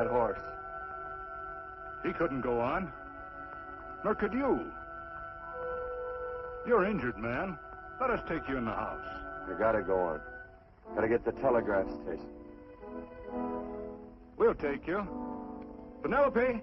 that horse? He couldn't go on. Nor could you. You're injured, man. Let us take you in the house. You gotta go on. Gotta get to the telegraph station. We'll take you. Penelope!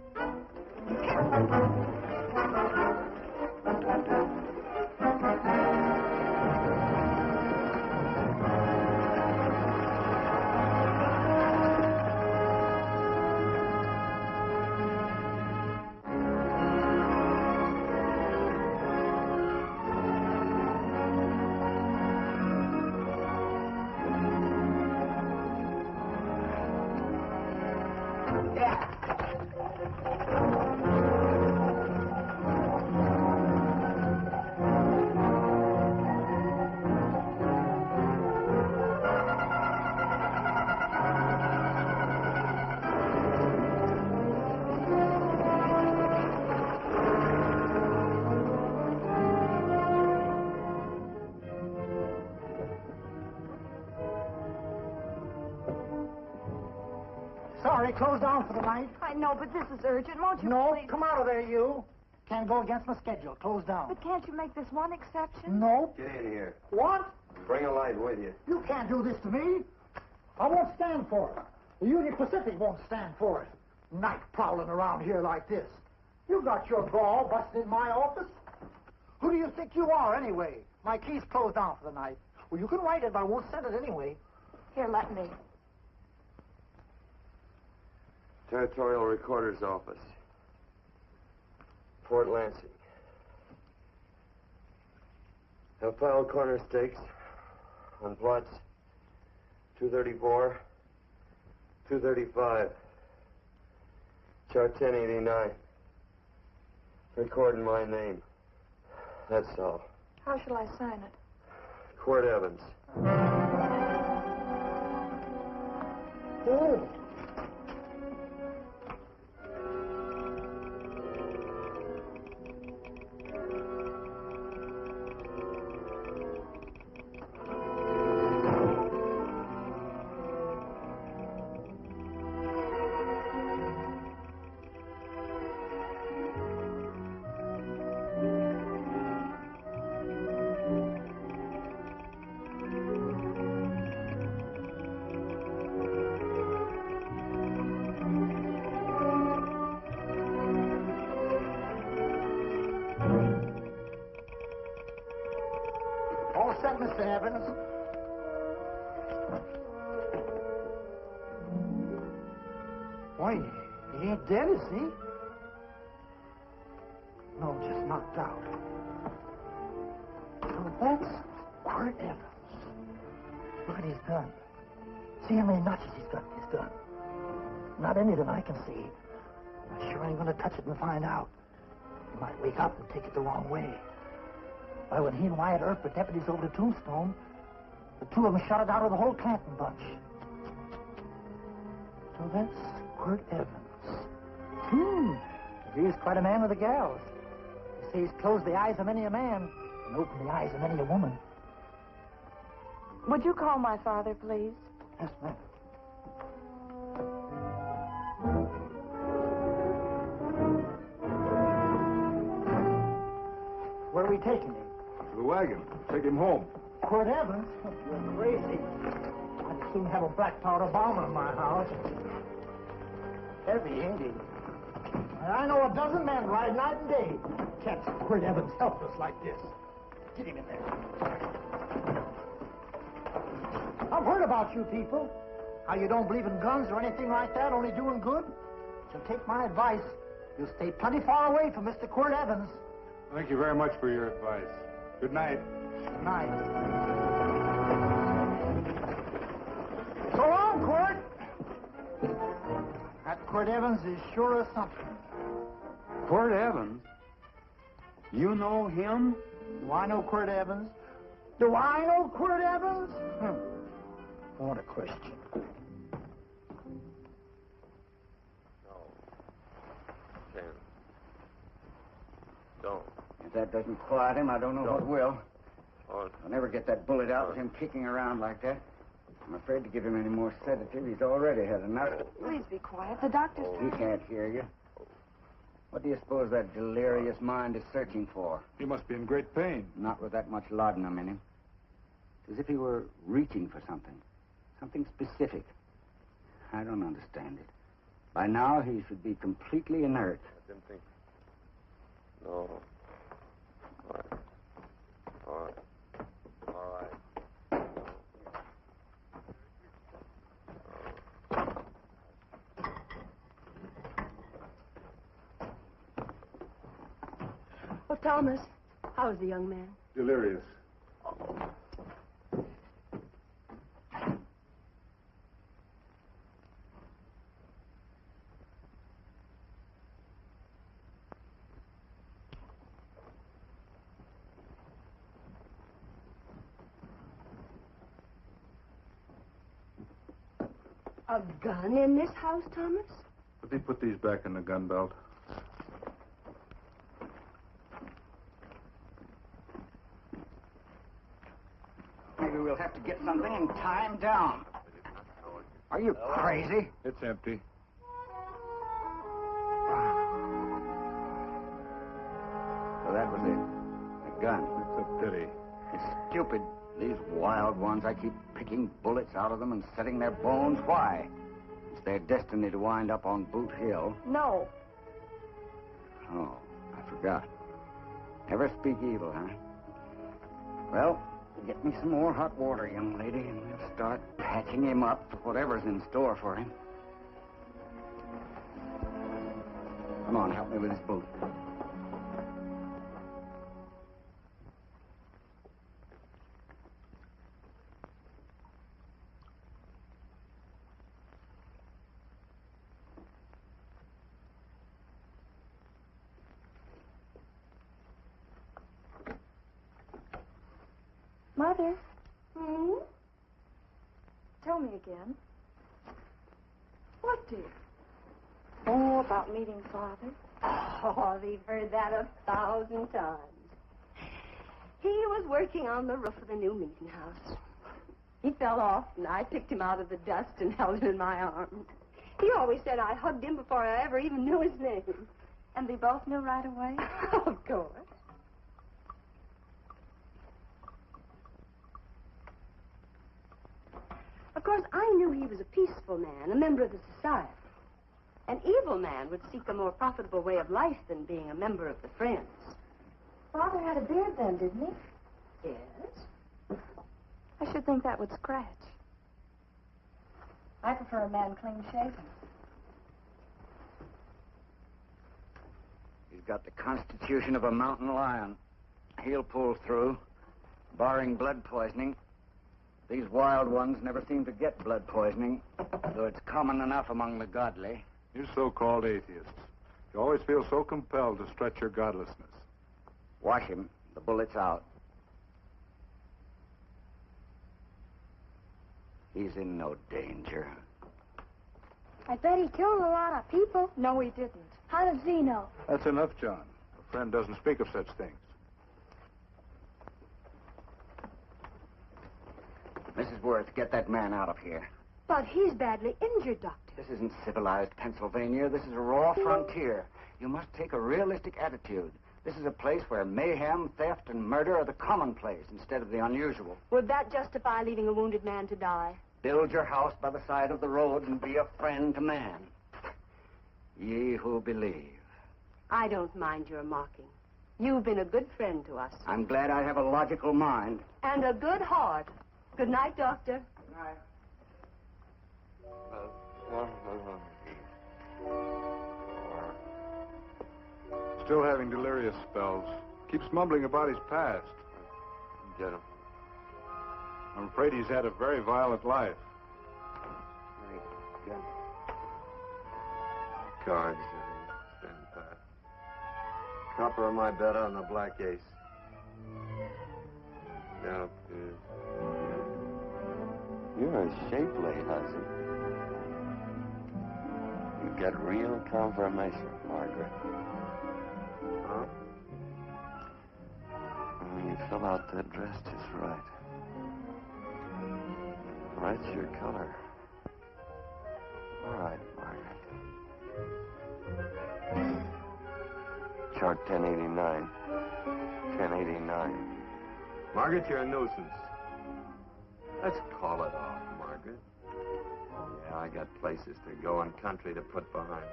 Sorry, closed down for the night. I know, but this is urgent. Won't you No, please? come out of there, you. Can't go against my schedule. Closed down. But can't you make this one exception? No. Get in here. What? Bring a light with you. You can't do this to me. I won't stand for it. The Union Pacific won't stand for it. Night prowling around here like this. You got your gall busting in my office? Who do you think you are, anyway? My key's closed down for the night. Well, you can write it, but I won't send it anyway. Here, let me. Territorial Recorder's Office. Fort Lansing. Have filed corner stakes on plots 234, 235, chart 1089. Recording my name. That's all. How shall I sign it? Quirt Evans. Oh. All set, Mr. Evans. Why, he ain't dead, is he? No, just knocked out. So that's Quirt Evans. Look at his gun. See how many notches he's got in his gun. Not any that I can see. I sure ain't gonna touch it and find out. He might wake up and take it the wrong way. Why, when he and Wyatt Earp were deputies over to Tombstone, the two of them shot it out of the whole Clanton bunch. So that's Quirt Evans. He's quite a man with the gals. They say he's closed the eyes of many a man and opened the eyes of many a woman. Would you call my father, please? Yes, ma'am. Where are we taking him? To the wagon. Take him home. Quirt Evans? You're crazy. I'd soon have a black powder bomber in my house. Heavy, ain't he? And I know a dozen men ride night and day. Can't see Quirt Evans helpless like this. Get him in there. I've heard about you people. How you don't believe in guns or anything like that, only doing good. So take my advice. You'll stay plenty far away from Mr. Quirt Evans. Thank you very much for your advice. Good night. Good night. So long, Quirt. That Quirt Evans is sure of something. Quirt Evans? You know him? Do I know Quirt Evans? Do I know Quirt Evans? What a question. No. Ken. Don't. If that doesn't quiet him, I don't know what will. Oh, I'll never get that bullet out with him kicking around like that. I'm afraid to give him any more sedative. He's already had enough. Please be quiet. The doctor's... He can't hear you. What do you suppose that delirious mind is searching for? He must be in great pain. Not with that much laudanum in him. As if he were reaching for something. Something specific. I don't understand it. By now, he should be completely inert. I didn't think... No. All right. All right. All right. Oh, Thomas, how is the young man? Delirious. A gun in this house, Thomas? Let me put these back in the gun belt. Maybe we'll have to get something and tie him down. Are you crazy? It's empty. So that was it. A gun. It's a pity. It's stupid. These wild ones, I keep picking bullets out of them and setting their bones. Why? It's their destiny to wind up on Boot Hill. No. Oh, I forgot. Never speak evil, huh? Well, get me some more hot water, young lady, and we'll start patching him up for whatever's in store for him. Come on, help me with this boot. Mother? Tell me again. What, dear? Oh, about meeting Father. Oh, we've heard that 1,000 times. He was working on the roof of the new meeting house. He fell off, and I picked him out of the dust and held him in my arms. He always said I hugged him before I ever even knew his name. And they both knew right away? Of course. Of course, I knew he was a peaceful man, a member of the society. An evil man would seek a more profitable way of life than being a member of the Friends. Father had a beard then, didn't he? Yes? I should think that would scratch. I prefer a man clean-shaven. He's got the constitution of a mountain lion. He'll pull through, barring blood poisoning. These wild ones never seem to get blood poisoning, though it's common enough among the godly. You so-called atheists. You always feel so compelled to stretch your godlessness. Watch him. The bullet's out. He's in no danger. I bet he killed a lot of people. No, he didn't. How does he know? That's enough, John. A friend doesn't speak of such things. Mrs. Worth, get that man out of here. But he's badly injured, Doctor. This isn't civilized Pennsylvania. This is a raw frontier. You must take a realistic attitude. This is a place where mayhem, theft, and murder are the commonplace instead of the unusual. Would that justify leaving a wounded man to die? Build your house by the side of the road and be a friend to man. Ye who believe. I don't mind your mocking. You've been a good friend to us. I'm glad I have a logical mind. And a good heart. Good night, Doctor. Good night. Still having delirious spells. Keeps mumbling about his past. Get him. I'm afraid he's had a very violent life. Cards. Spend that. Copper on my bet on the black ace. Now, You're a shapely husband. You get real confirmation, Margaret. huh? You fill out that dress just right. That's your color. All right, Margaret. Chart 1089. 1089. Margaret, you're a nuisance. Let's call it off, Margaret. Yeah, I got places to go and country to put behind.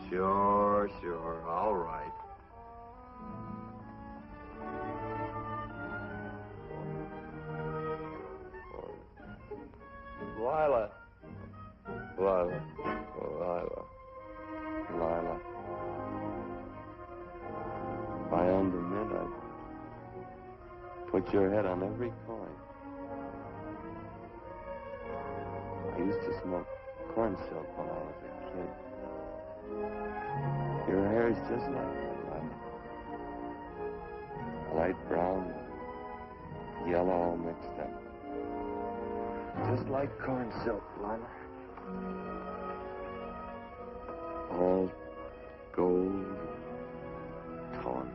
Sure, all right. Lila. If I owned a mint, I'd put your head on every coin. I used to smoke corn silk when I was a kid. Your hair is just like that, Lila. Light brown, yellow all mixed up. Just like corn silk, Lila. All gold, torn.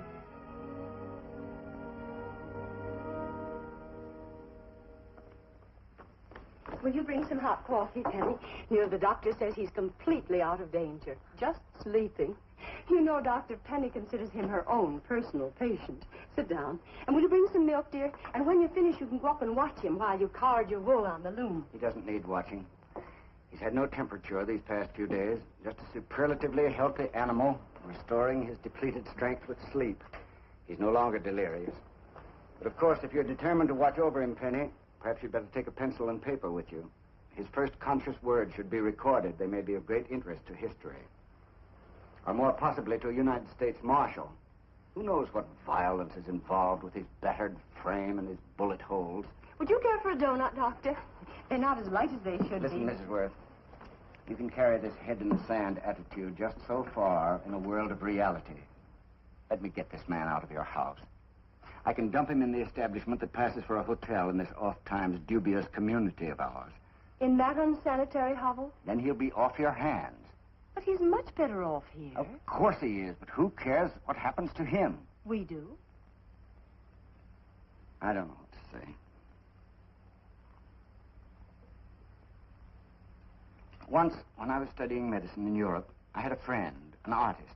Will you bring some hot coffee, Penny? You know, the doctor says he's completely out of danger. Just sleeping. You know, Dr. Penny considers him her own personal patient. Sit down. And will you bring some milk, dear? And when you finish, you can go up and watch him while you card your wool on the loom. He doesn't need watching. He's had no temperature these past few days. Just a superlatively healthy animal, restoring his depleted strength with sleep. He's no longer delirious. But, of course, if you're determined to watch over him, Penny, perhaps you'd better take a pencil and paper with you. His first conscious words should be recorded. They may be of great interest to history. Or more possibly to a United States Marshal. Who knows what violence is involved with his battered frame and his bullet holes. Would you care for a donut, Doctor? They're not as light as they should be. Listen, Mrs. Worth. You can carry this head-in-the-sand attitude just so far in a world of reality. Let me get this man out of your house. I can dump him in the establishment that passes for a hotel in this oft-times dubious community of ours. In that unsanitary hovel? Then he'll be off your hands. But he's much better off here. Of course he is, but who cares what happens to him? We do. I don't know what to say. Once, when I was studying medicine in Europe, I had a friend, an artist.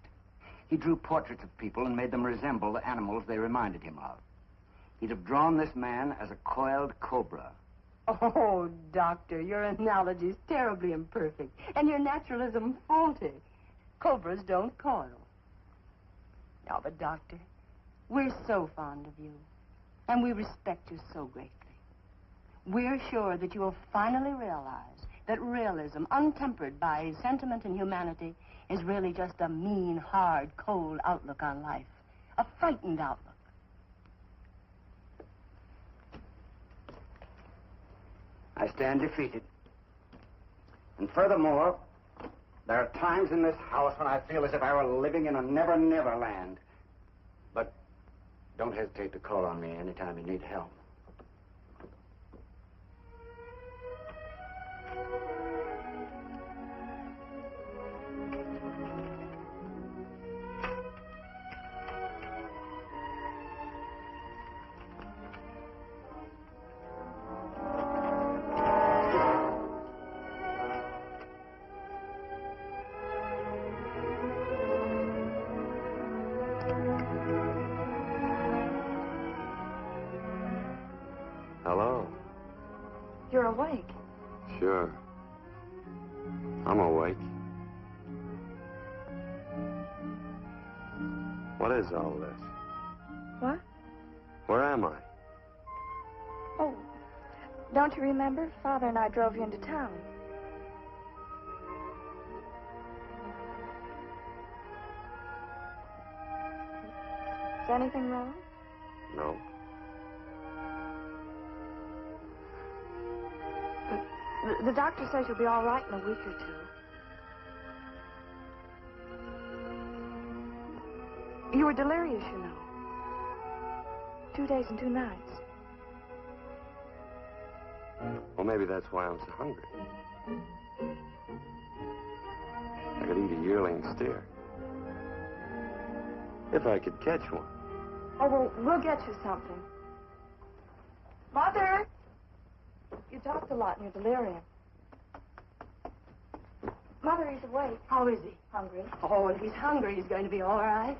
He drew portraits of people and made them resemble the animals they reminded him of. He'd have drawn this man as a coiled cobra. Oh, Doctor, your analogy's terribly imperfect, and your naturalism faulty. Cobras don't coil. No, but, Doctor, we're so fond of you, and we respect you so greatly. We're sure that you will finally realize that realism, untempered by sentiment and humanity, is really just a mean, hard, cold outlook on life. A frightened outlook. I stand defeated. And furthermore, there are times in this house when I feel as if I were living in a never-never land. But don't hesitate to call on me anytime you need help. Hello. You're awake. Sure. I'm awake. What is all this? What? Where am I? Oh, don't you remember? Father and I drove you into town. Is anything wrong? No. The doctor says you'll be all right in a week or two. You were delirious, you know. 2 days and 2 nights. Well, maybe that's why I'm so hungry. I could eat a yearling steer. If I could catch one. Oh, well, we'll get you something. Mother! You talked a lot in your delirium. Mother, he's awake. How is he? Hungry. Oh, if he's hungry, he's going to be all right.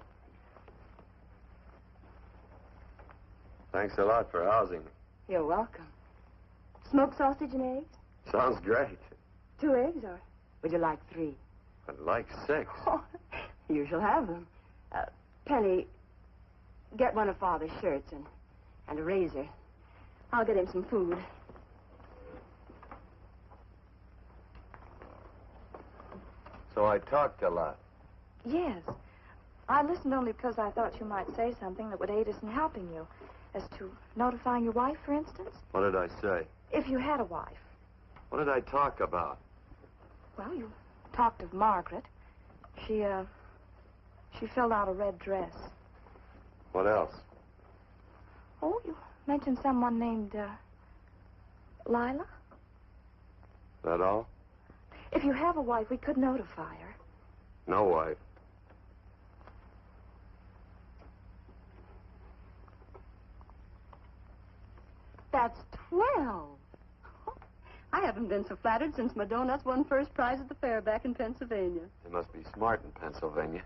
Thanks a lot for housing me. You're welcome. Smoked sausage and eggs? Sounds great. 2 eggs, or would you like 3? I'd like 6. Oh, you shall have them. Penny, get one of Father's shirts and a razor. I'll get him some food. So I talked a lot. Yes. I listened only because I thought you might say something that would aid us in helping you. As to notifying your wife, for instance? What did I say? If you had a wife. What did I talk about? Well, you talked of Margaret. She filled out a red dress. What else? Oh, you mentioned someone named, Lila? That all? If you have a wife, we could notify her. No wife. That's 12. I haven't been so flattered since my donuts won first prize at the fair back in Pennsylvania. They must be smart in Pennsylvania.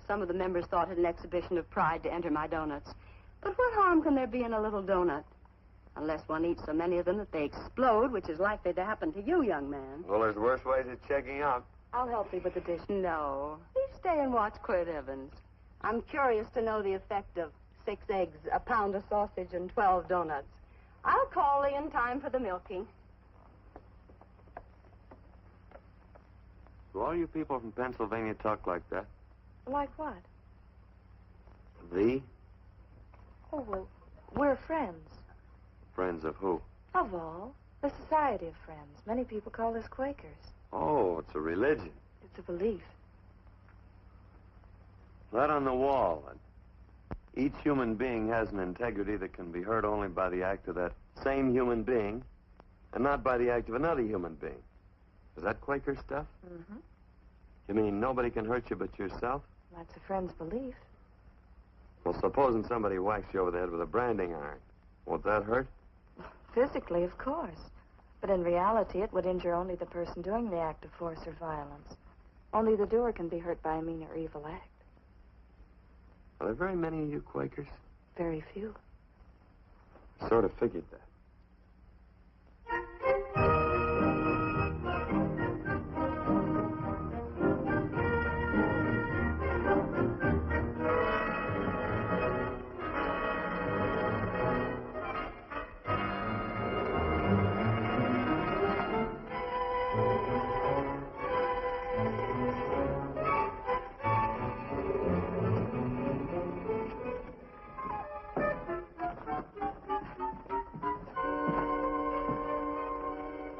Some of the members thought it an exhibition of pride to enter my donuts. But what harm can there be in a little donut? Unless one eats so many of them that they explode, which is likely to happen to you, young man. Well, there's worse ways of checking out. I'll help you with the dish. No. You stay and watch Quirt Evans. I'm curious to know the effect of 6 eggs, a pound of sausage, and 12 donuts. I'll call you in time for the milking. Do all you people from Pennsylvania talk like that? Like what? The? Oh, well, we're friends. Friends of who? Of all. The Society of Friends. Many people call us Quakers. Oh, it's a religion. It's a belief. That on the wall. Each human being has an integrity that can be hurt only by the act of that same human being, and not by the act of another human being. Is that Quaker stuff? Mm-hmm. You mean nobody can hurt you but yourself? That's a friend's belief. Well, supposing somebody whacks you over the head with a branding iron. Won't that hurt? Physically, of course. But in reality, it would injure only the person doing the act of force or violence. Only the doer can be hurt by a mean or evil act. Are there very many of you Quakers? Very few. I sort of figured that.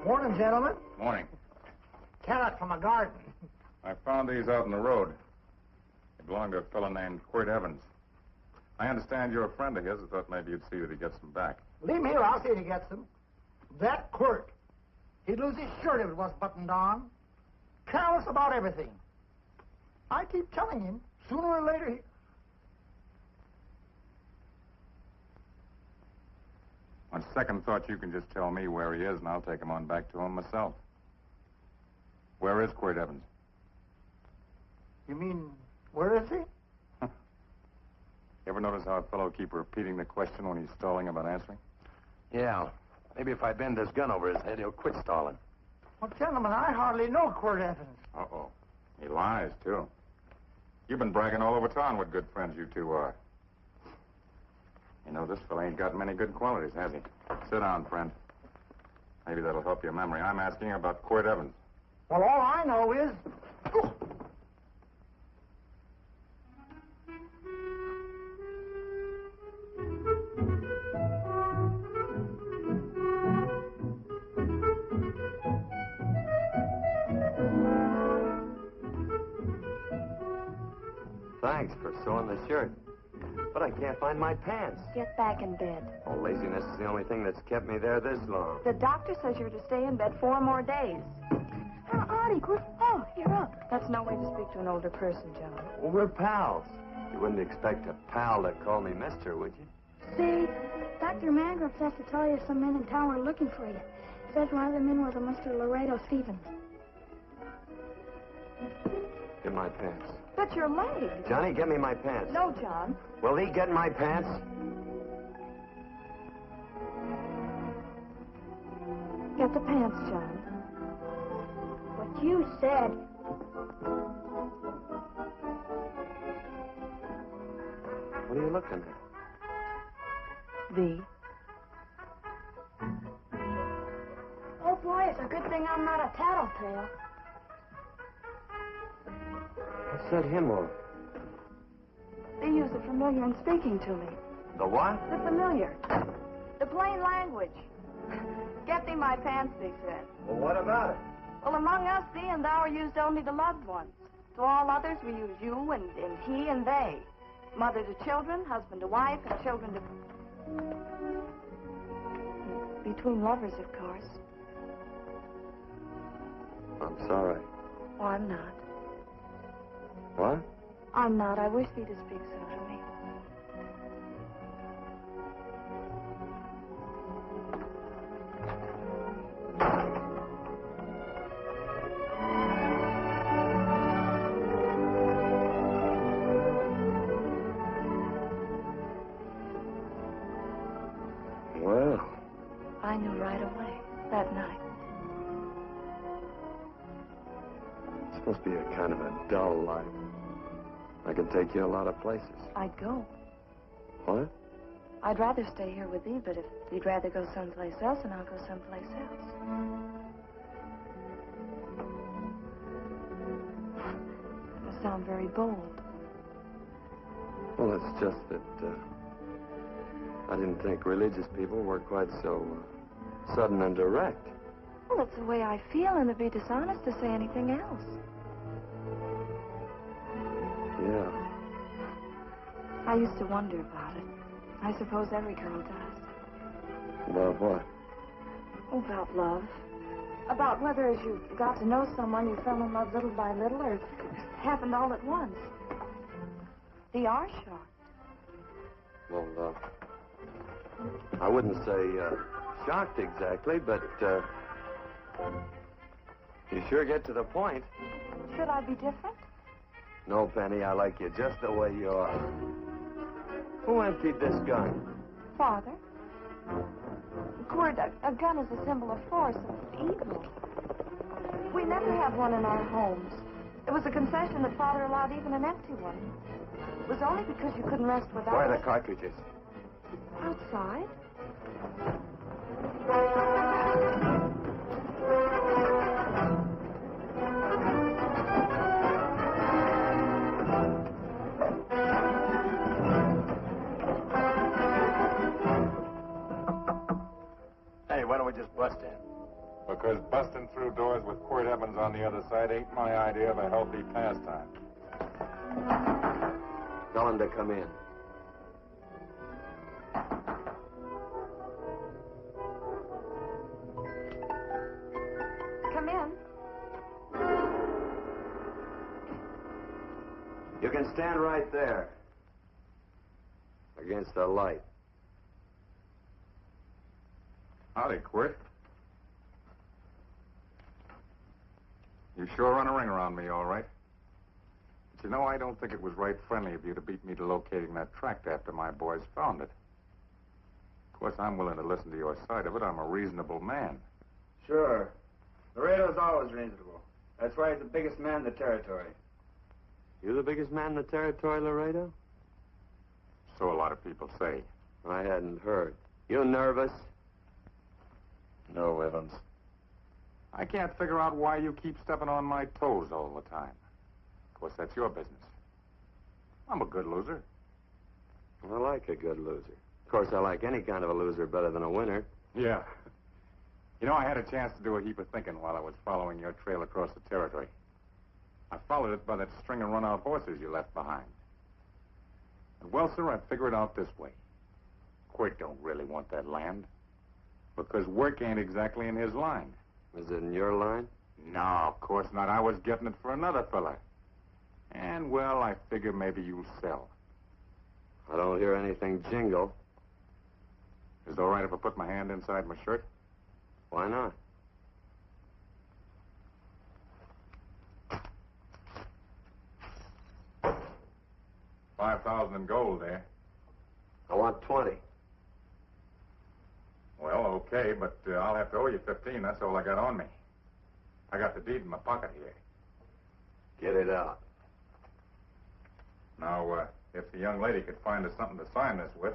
Morning, gentlemen. Morning. Carrot from a garden. I found these out in the road. They belong to a fellow named Quirt Evans. I understand you're a friend of his. I thought maybe you'd see that he gets them back. Leave him here. I'll see if he gets them. That Quirt. He'd lose his shirt if it was buttoned on. Careless about everything. I keep telling him, sooner or later he... On second thought, you can just tell me where he is, and I'll take him on back to him myself. Where is Quirt Evans? You mean, where is he? You ever notice how a fellow keeps repeating the question when he's stalling about answering? Yeah. Maybe if I bend this gun over his head, he'll quit stalling. Well, gentlemen, I hardly know Quirt Evans. Uh-oh. He lies, too. You've been bragging all over town what good friends you two are. You know, this fellow ain't got many good qualities, has he? Sit down, friend. Maybe that'll help your memory. I'm asking about Quirt Evans. Well, all I know is... Thanks for sewing the shirt. But I can't find my pants. Get back in bed. Oh, laziness is the only thing that's kept me there this long. The doctor says you're to stay in bed 4 more days. Howdy, Quirt. Oh, you're up. That's no way to speak to an older person, John. Well, we're pals. You wouldn't expect a pal to call me mister, would you? See, Dr. Mangroves has to tell you some men in town are looking for you. Said one of the men was a Mr. Laredo Stevens. Get my pants. But your leg. Johnny, get me my pants. No, John. Will he get my pants? Get the pants, John. What you said. What are you looking at? V. Oh, boy, it's a good thing I'm not a tattletale. What's that hymn of? They use the familiar in speaking to me. The what? The familiar. The plain language. Get thee my pants, they said. Well, what about it? Well, among us, thee and thou are used only to loved ones. To all others, we use you and he and they. Mother to children, husband to wife, and children to... Between lovers, of course. I'm sorry. Oh, I'm not. What? I'm not. I wish thee to speak so to me. Well, I knew right away, that night. this must be a kind of a dull life. I can take you a lot of places. I'd go. What? I'd rather stay here with thee, but if you'd rather go someplace else, then I'll go someplace else. That must sound very bold. Well, it's just that I didn't think religious people were quite so sudden and direct. Well, it's the way I feel, and it'd be dishonest to say anything else. Yeah. I used to wonder about it. I suppose every girl does. About what? Oh, about love. About whether as you got to know someone, you fell in love little by little, or it happened all at once. They are shocked. Well, I wouldn't say shocked exactly, but you sure get to the point. Should I be different? No, Penny, I like you just the way you are. Who emptied this gun? Father? Quirt, a gun is a symbol of force, of evil. We never had one in our homes. It was a concession that Father allowed even an empty one. It was only because you couldn't rest without Where are it. the cartridges? Outside? Hey, why don't we just bust in? Because busting through doors with Quirt Evans on the other side ain't my idea of a healthy pastime. Tell him to come in. Come in. You can stand right there. Against the light. Howdy, Quirt. You sure run a ring around me, all right. But you know, I don't think it was right friendly of you to beat me to locating that tract after my boys found it. Of course, I'm willing to listen to your side of it. I'm a reasonable man. Sure. Laredo's always reasonable. That's why he's the biggest man in the territory. You the biggest man in the territory, Laredo? So a lot of people say. I hadn't heard. You nervous? No, Evans. I can't figure out why you keep stepping on my toes all the time. Of course, that's your business. I'm a good loser. I like a good loser. Of course, I like any kind of a loser better than a winner. Yeah. You know, I had a chance to do a heap of thinking while I was following your trail across the territory. I followed it by that string of run-out horses you left behind. And, well, sir, I figured it out this way. Quirt don't really want that land. Because work ain't exactly in his line. Is it in your line? No, of course not. I was getting it for another fella. And, well, I figure maybe you'll sell. I don't hear anything jingle. Is it all right if I put my hand inside my shirt? Why not? $5,000 in gold there. I want 20. Well, okay, but I'll have to owe you 15. That's all I got on me. I got the deed in my pocket here. Get it out. Now, if the young lady could find us something to sign this with.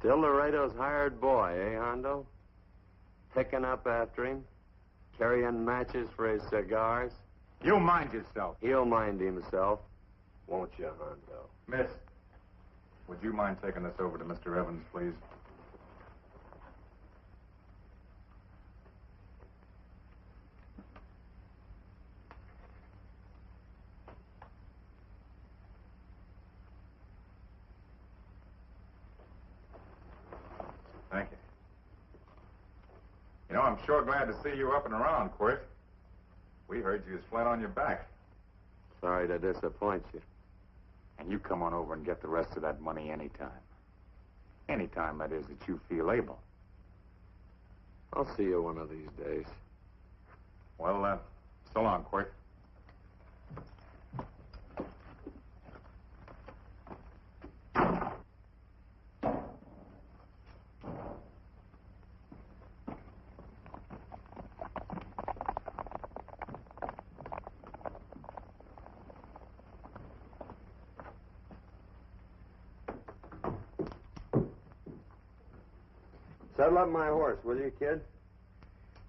Still Laredo's hired boy, eh, Hondo? Picking up after him, carrying matches for his cigars. You mind yourself. He'll mind himself, won't you, Hondo? Miss, would you mind taking this over to Mr. Evans, please? Thank you. You know, I'm sure glad to see you up and around, Quirt. We heard you was flat on your back. Sorry to disappoint you. And you come on over and get the rest of that money anytime. Anytime, that is, that you feel able. I'll see you one of these days. Well, so long, Quirt. Saddle up my horse, will you, kid?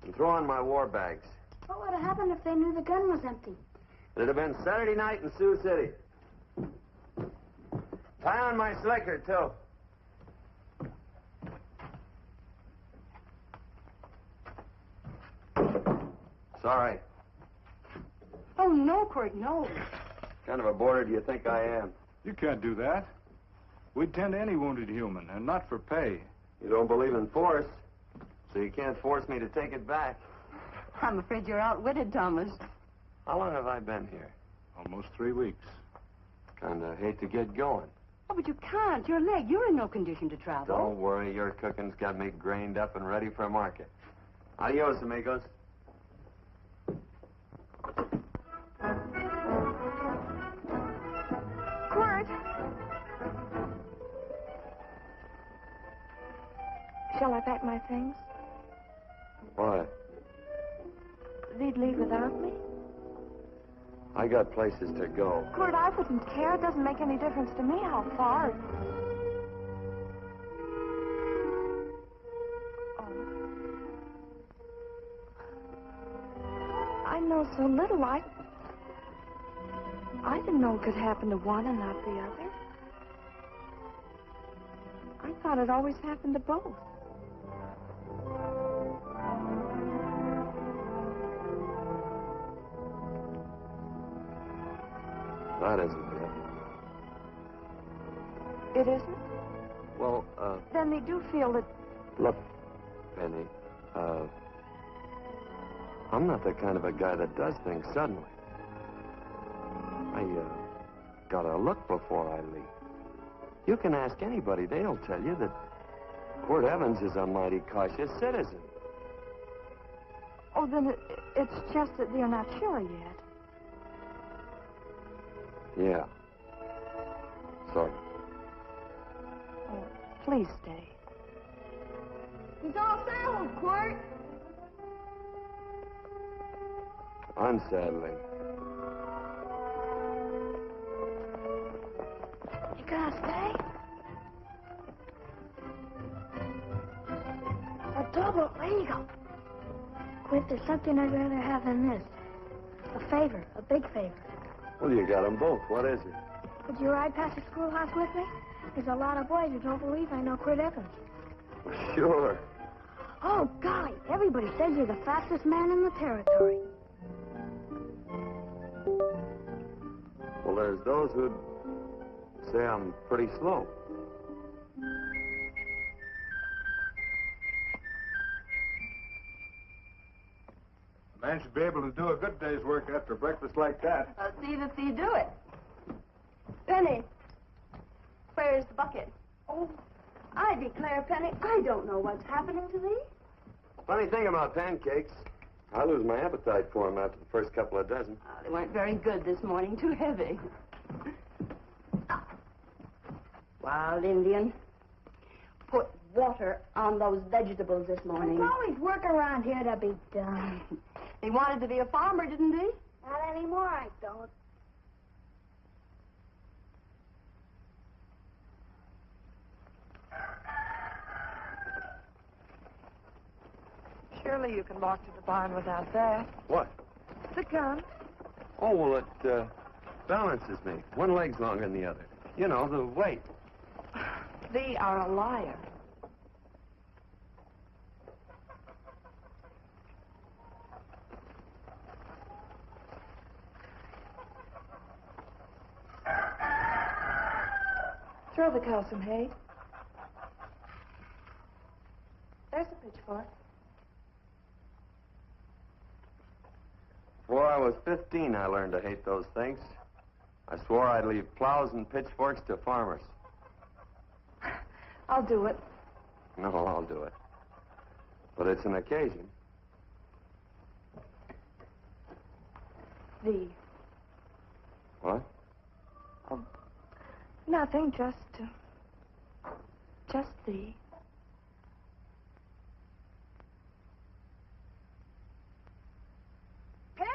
And throw on my war bags. What would have happened if they knew the gun was empty? It'd have been Saturday night in Sioux City. Tie on my slicker, too. Sorry. Oh, no, Quirt, no. Kind of a boarder do you think I am? You can't do that. We'd tend to any wounded human, and not for pay. You don't believe in force, so you can't force me to take it back. I'm afraid you're outwitted, Thomas. How long have I been here? Almost 3 weeks. Kind of hate to get going. Oh, but you can't. Your leg. You're in no condition to travel. Don't worry, your cooking's got me grained up and ready for market. Adios, amigos. Quirt! Shall I pack my things? Why? They'd leave without me? I got places to go. Quirt, I wouldn't care. It doesn't make any difference to me how far. Oh. I know so little. I didn't know it could happen to one and not the other. I thought it always happened to both. That isn't it. It isn't? Well, Then they do feel that... look, Penny, I'm not the kind of a guy that does things suddenly. I, gotta look before I leave. You can ask anybody. They'll tell you that Quirt Evans is a mighty cautious citizen. Oh, then it's just that they're not sure yet. Yeah. Sort of. Oh, please stay. He's all saddled, Quirt. Unsaddling. You gonna stay? A double eagle. Quint, there's something I'd rather have than this. A favor, a big favor. Well, you got them both. What is it? Would you ride past the schoolhouse with me? There's a lot of boys who don't believe I know Quirt Evans. Sure. Oh, golly, everybody says you're the fastest man in the territory. Well, there's those who'd say I'm pretty slow. A man should be able to do a good day's work after breakfast like that. I'll see that you do it. Penny, bucket. Oh, I declare, Penny, I don't know what's happening to thee. Funny thing about pancakes, I lose my appetite for them after the first couple of dozen. Oh, they weren't very good this morning, too heavy. Wild Indian, put water on those vegetables this morning. There's always work around here to be done. He wanted to be a farmer, didn't he? Not anymore, I don't. Surely you can walk to the barn without that. What? The gun. Oh, well, it balances me. One leg's longer than the other. You know, the weight. Thee are a liar. Throw the cow some hay. There's a pitchfork. Before I was 15, I learned to hate those things. I swore I'd leave plows and pitchforks to farmers. I'll do it. No, I'll do it. But it's an occasion. Thee. What? Oh, nothing, just thee. Penny!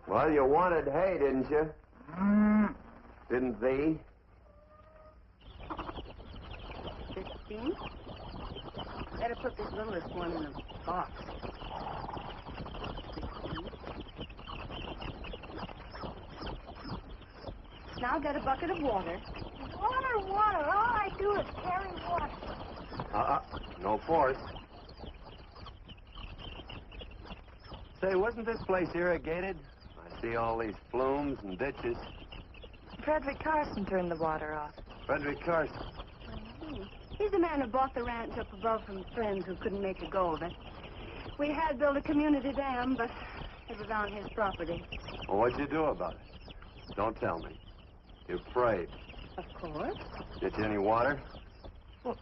Well, you wanted hay, didn't you? Didn't they? 15? Better put this littlest one in a box. 16. Now get a bucket of water. Water, water. All I do is carry water. No force. Say, wasn't this place irrigated? I see all these flumes and ditches. Frederick Carson turned the water off. Frederick Carson. He's the man who bought the ranch up above from friends who couldn't make a go of it. We had built a community dam, but it was on his property. Well, what'd you do about it? Don't tell me. You prayed. Of course. Get you any water? Well,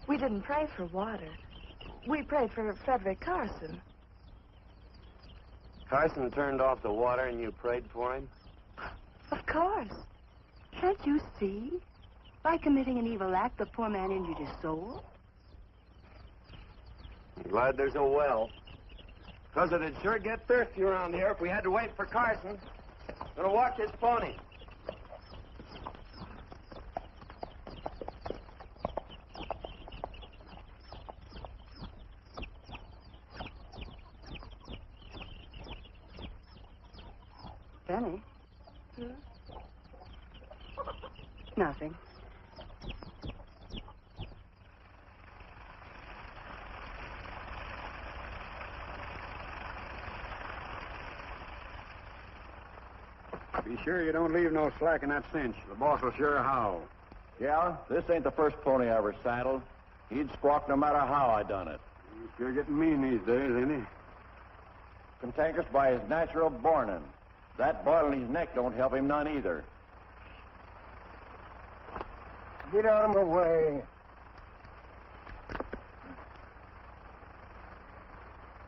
we didn't pray for water. We prayed for Frederick Carson. Carson turned off the water and you prayed for him? Of course. Can't you see? By committing an evil act, the poor man injured his soul. I'm glad there's a well. Because it'd sure get thirsty around here if we had to wait for Carson. Gonna walk his pony. Benny? Nothing. Be sure you don't leave no slack in that cinch. The boss will sure howl. Yeah, this ain't the first pony I ever saddled. He'd squawk no matter how I done it. He's sure getting mean these days, ain't he? Cantankerous by his natural bornin'. That boil in his neck don't help him none either. Get out of my way.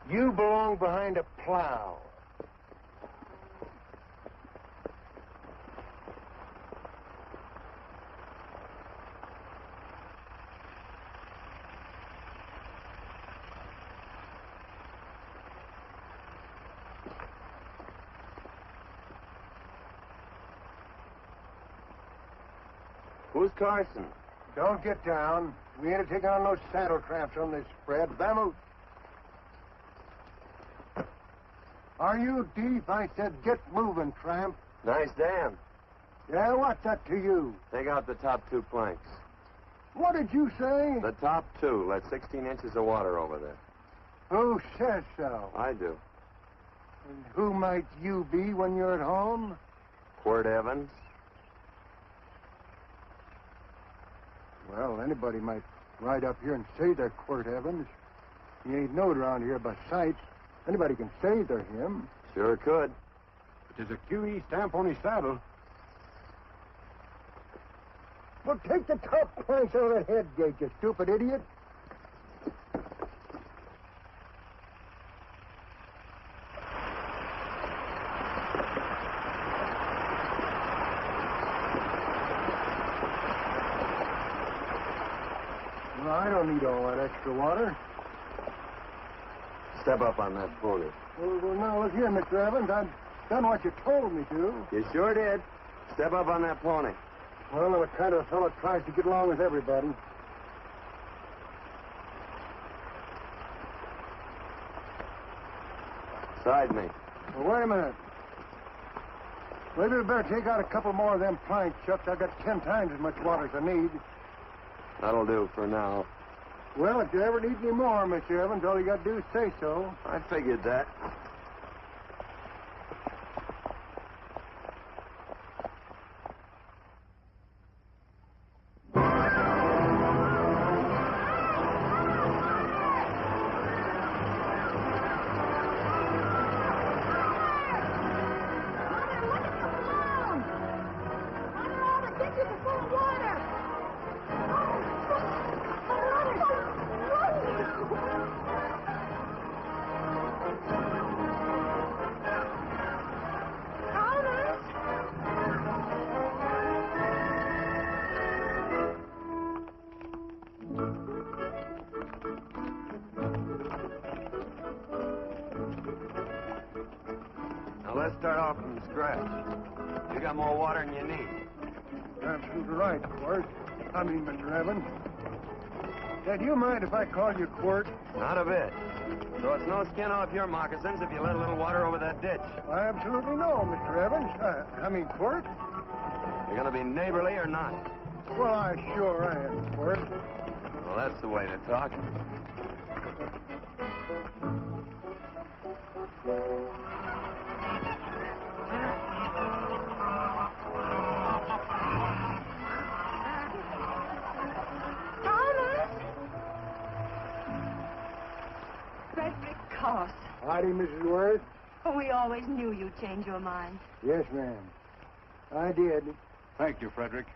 You belong behind a plow. Who's Carson? Don't get down. We ain't taking on no saddle tramps on this spread. Vamoose. Are you deep? I said get moving, tramp. Nice dam. Yeah, what's that to you? Take out the top 2 planks. What did you say? The top 2. Let 16 inches of water over there. Who says so? I do. And who might you be when you're at home? Quirt Evans. Well, anybody might ride up here and say they're Quirt Evans. He ain't known around here by sight. Anybody can say they're him. Sure could. But there's a QE stamp on his saddle. Well, take the top planks out of that head gate, you stupid idiot. Well, I don't need all that extra water. Step up on that pony. Well, now, look here, Mr. Evans. I've done what you told me to. You sure did. Step up on that pony. Well, I'm the kind of fellow tries to get along with everybody. Side me. Well, wait a minute. Maybe we better take out a couple more of them planks, Chuck. I've got 10 times as much water as I need. That'll do for now. Well, if you ever need any more, Mr. Evans, all you got to do is say so. I figured that. Let's start off from scratch. You got more water than you need. You're absolutely right, Quirt. Mr. Evans. Say, do you mind if I call you Quirt? Not a bit. So it's no skin off your moccasins if you let a little water over that ditch. I absolutely know, Mr. Evans. Quirt? You're going to be neighborly or not? Well, I sure am, Quirt. Well, that's the way to talk. Howdy, Mrs. Worth. We always knew you'd change your mind. Yes, ma'am. I did. Thank you, Frederick.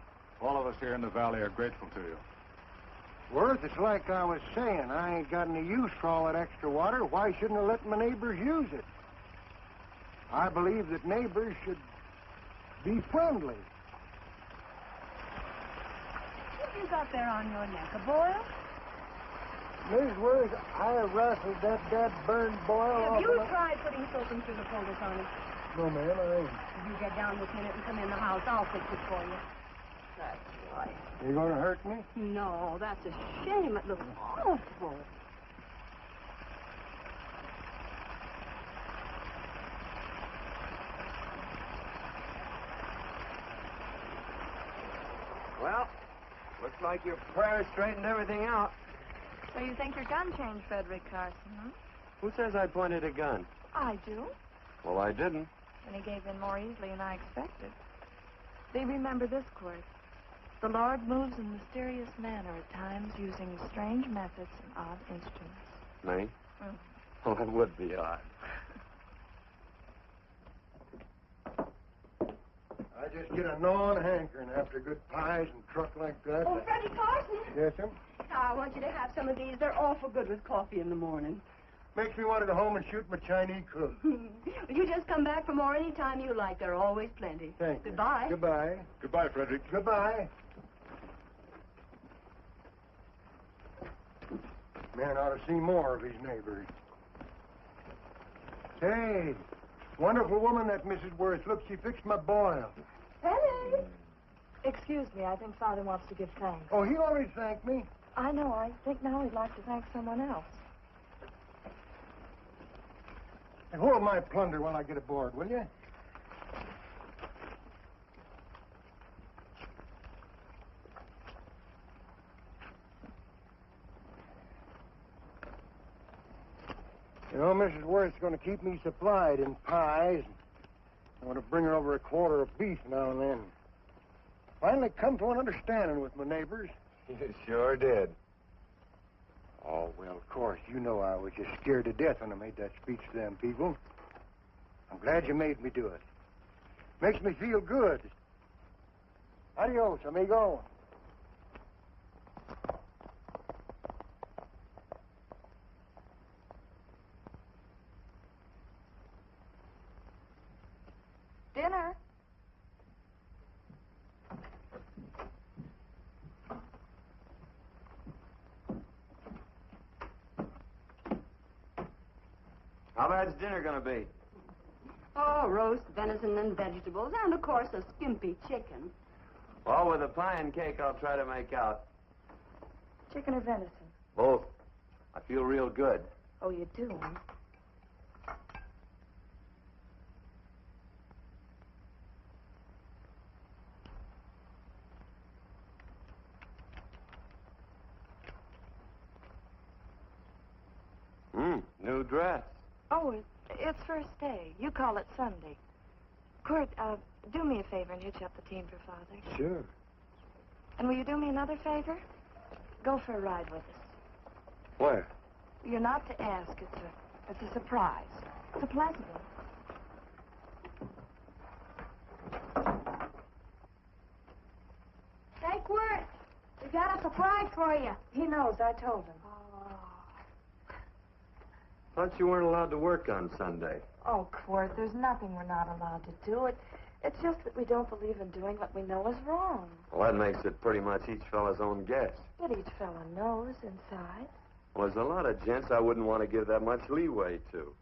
All of us here in the valley are grateful to you. Worth, it's like I was saying. I ain't got any use for all that extra water. Why shouldn't I let my neighbors use it? I believe that neighbors should be friendly. What have you got there on your neck? A boil? Mrs. Worth, I rustled that burned boil off. Have you of my... tried putting soap and sugar poultice on it? No, ma'am, I ain't. If you get down this minute and come in the house, I'll fix it for you. That's right. You gonna hurt me? No, that's a shame. It looks awful. Well, looks like your prayer straightened everything out. So you think your gun changed Frederick Carson, huh? Who says I pointed a gun? I do. Well, I didn't. And he gave in more easily than I expected. They remember this, Quirt. The Lord moves in mysterious manner at times, using strange methods and odd instruments. Me? Mm. Well, that would be odd. I just get a gnawing hankering after good pies and truck like that. Oh, Freddie Carson. Yes, ma'am? I want you to have some of these. They're awful good with coffee in the morning. Makes me want to go home and shoot my Chinese cook. You just come back for more any time you like. There are always plenty. Thank you. Goodbye. Goodbye. Goodbye, Frederick. Goodbye. Man ought to see more of his neighbors. Hey, wonderful woman, that Mrs. Worth. Look, she fixed my boil. Penny. Excuse me, I think Father wants to give thanks. Oh, he always thanked me. I know. I think now he'd like to thank someone else. And hold my plunder while I get aboard, will you? You know, Mrs. Worth's going to keep me supplied in pies, I want to bring her over a quarter of beef now and then. Finally come to an understanding with my neighbors. You sure did. Oh, well, of course, you know I was just scared to death when I made that speech to them people. I'm glad you made me do it. Makes me feel good. Adios, amigo. Dinner. How bad's dinner gonna be? Oh, roast venison and vegetables, and of course a skimpy chicken. Well, with a pie and cake, I'll try to make out. Chicken or venison? Both. I feel real good. Oh, you do, huh? New dress. Oh, it's first day. You call it Sunday. Kurt, do me a favor and hitch up the team for Father. Sure. And will you do me another favor? Go for a ride with us. Where? You're not to ask. It's a surprise. It's a pleasant one. Hey, Quirt, we got a surprise for you. He knows. I told him. Thought you weren't allowed to work on Sunday. Oh, Quirt, there's nothing we're not allowed to do. It's just that we don't believe in doing what we know is wrong. Well, that makes it pretty much each fella's own guess. But each fella knows inside. Well, there's a lot of gents I wouldn't want to give that much leeway to.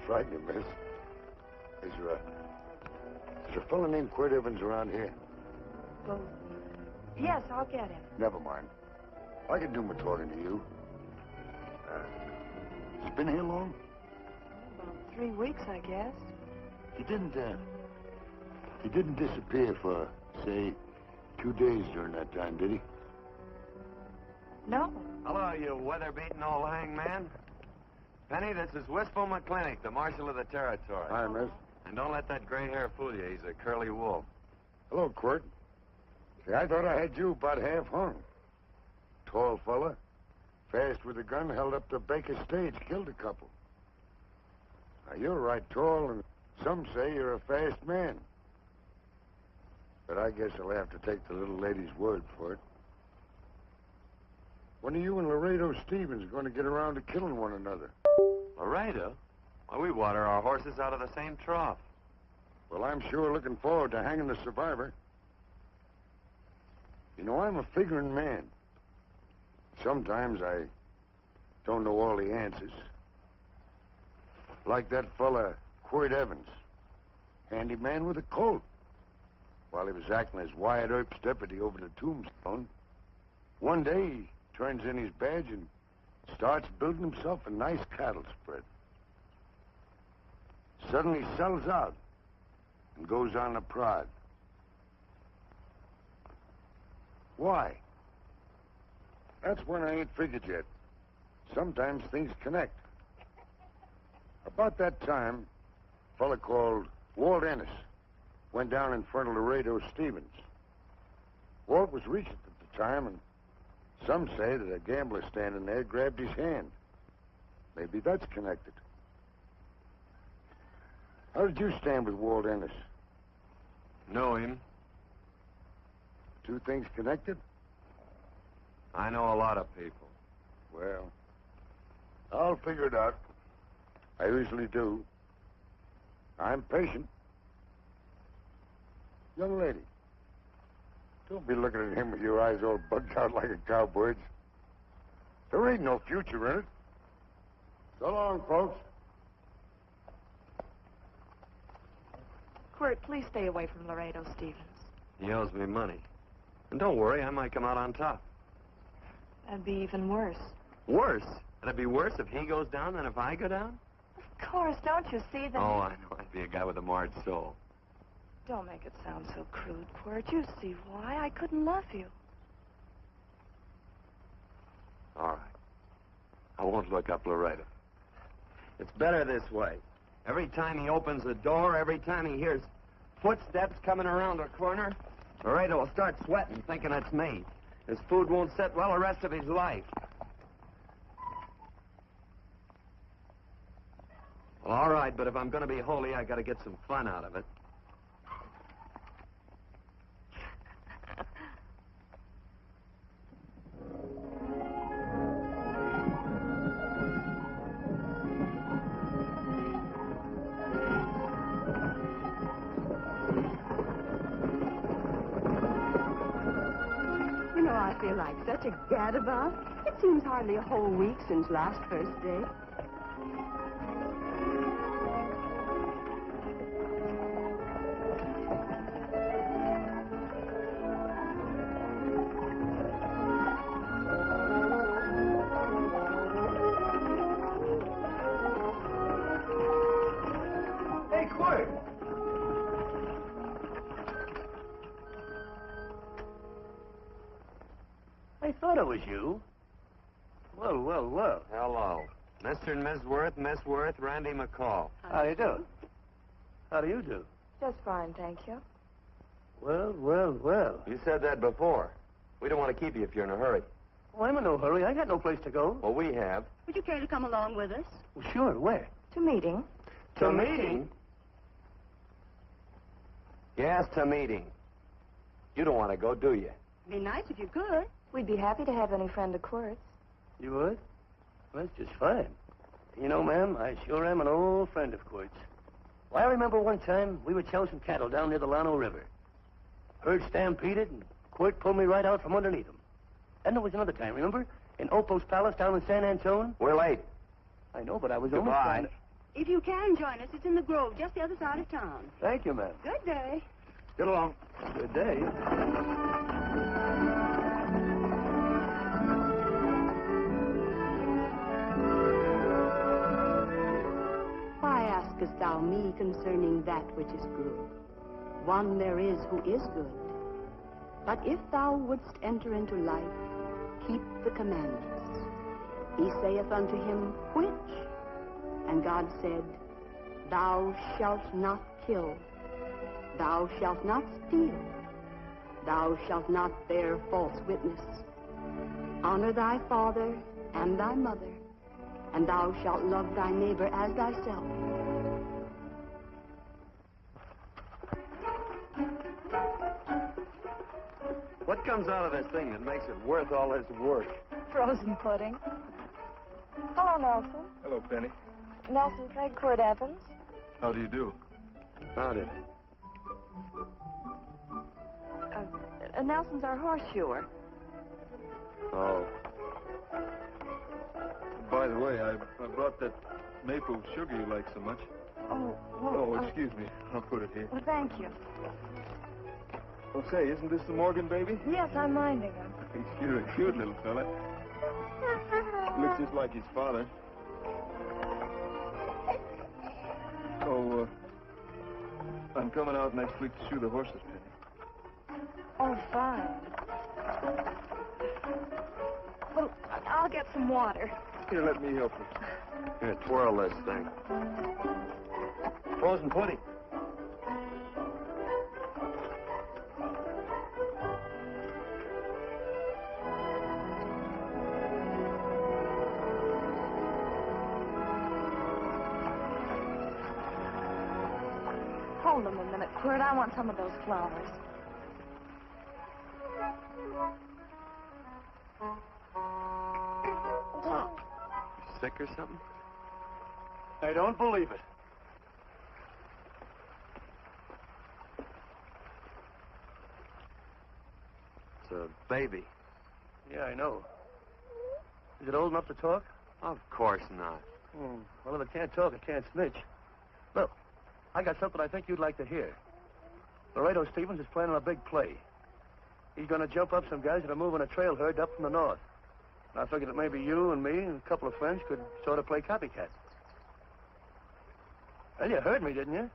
Frighten you, miss. Is there a fellow named Quirt Evans around here? Well, yes, I'll get him. Never mind. I can do my talking to you. He's been here long? About 3 weeks, I guess. He didn't disappear for, say, 2 days during that time, did he? No. Hello, you weather-beaten old hangman. Penny, this is Wistful McClintock, the marshal of the territory. Hi, miss. And don't let that gray hair fool you. He's a curly wolf. Hello, Quirt. See, I thought I had you about half hung. Tall fella, fast with a gun, held up the Baker stage, killed a couple. Now, you're right tall, and some say you're a fast man. But I guess I'll have to take the little lady's word for it. When are you and Laredo Stevens going to get around to killing one another? Laredo? Well, we water our horses out of the same trough. Well, I'm sure looking forward to hanging the survivor. You know, I'm a figuring man. Sometimes I don't know all the answers. Like that fella, Quirt Evans. Handyman with a colt. While he was acting as Wyatt Earp's deputy over the tombstone, one day he turns in his badge and starts building himself a nice cattle spread. Suddenly sells out and goes on a prod. Why? That's when I ain't figured yet. Sometimes things connect. About that time, a fella called Walt Ennis went down in front of Laredo Stevens. Walt was regent at the time, and some say that a gambler standing there grabbed his hand. Maybe that's connected. How did you stand with Walt Ennis? Know him. Two things connected? I know a lot of people. Well, I'll figure it out. I usually do. I'm patient. Young lady, don't be looking at him with your eyes all bugged out like a cowbird's. There ain't no future in it. So long, folks. Quirt, please stay away from Laredo Stevens. He owes me money. And don't worry, I might come out on top. That'd be even worse. Worse? It'd be worse if he goes down than if I go down? Of course, don't you see that? Oh, I know. I'd be a guy with a marred soul. Don't make it sound so crude, Quirt. You see why I couldn't love you. All right. I won't look up Laredo. It's better this way. Every time he opens the door, every time he hears footsteps coming around the corner, Laredo will start sweating, thinking it's me. His food won't sit well the rest of his life. Well, all right, but if I'm going to be holy, I got to get some fun out of it. You know, I feel like such a gadabout. It seems hardly a whole week since last first day. Hey, Quirt! I thought it was you. Well, well, well. Hello. Mr. and Miss Worth, Randy McCall. How you doing? How do you do? Just fine, thank you. Well, well, well. You said that before. We don't want to keep you if you're in a hurry. Oh, I'm in no hurry. I got no place to go. Well, we have. Would you care to come along with us? Well, sure. Where? To meeting. To meeting? Yes, to meeting. You don't want to go, do you? Be nice if you could. We'd be happy to have any friend of Quirt's. You would? Well, that's just fine. You know, ma'am, I sure am an old friend of Quirt's. Well, I remember one time we were chowing some cattle down near the Llano River. Herd stampeded, and Quirt pulled me right out from underneath him. And there was another time, remember? In Opo's Palace down in San Antone? We're late. I know, but I was Goodbye. almost trying to... If you can join us, it's in the Grove, just the other side of town. Thank you, ma'am. Good day. Get along. Good day. Why askest thou me concerning that which is good? One there is who is good. But if thou wouldst enter into life, keep the commandments. He saith unto him, which? And God said, thou shalt not kill. Thou shalt not steal. Thou shalt not bear false witness. Honor thy father and thy mother, and thou shalt love thy neighbor as thyself. What comes out of this thing that makes it worth all this work? Frozen pudding. Hello, Nelson. Hello, Penny. Nelson Craig, Quirt Evans. How do you do? Howdy. Nelson's our horseshoer. Oh. By the way, I brought that maple sugar you like so much. Oh, Oh, excuse me. I'll put it here. well, thank you. Oh, say, isn't this the Morgan baby? Yes, I'm minding him. You're a cute little fella. Looks just like his father. Oh, I'm coming out next week to shoe the horses, Penny. Oh, fine. Well, I'll get some water. Here, let me help you. Here, twirl this thing. Frozen pudding. Hold them a minute, Quirt. I want some of those flowers. Sick or something? I don't believe it. It's a baby. Yeah, I know. Is it old enough to talk? Of course not. Well, if it can't talk, it can't snitch. Look, I got something I think you'd like to hear. Laredo Stevens is planning a big play. He's going to jump up some guys that are moving a trail herd up from the north. And I figured that maybe you and me and a couple of friends could sort of play copycat. Well, you heard me, didn't you?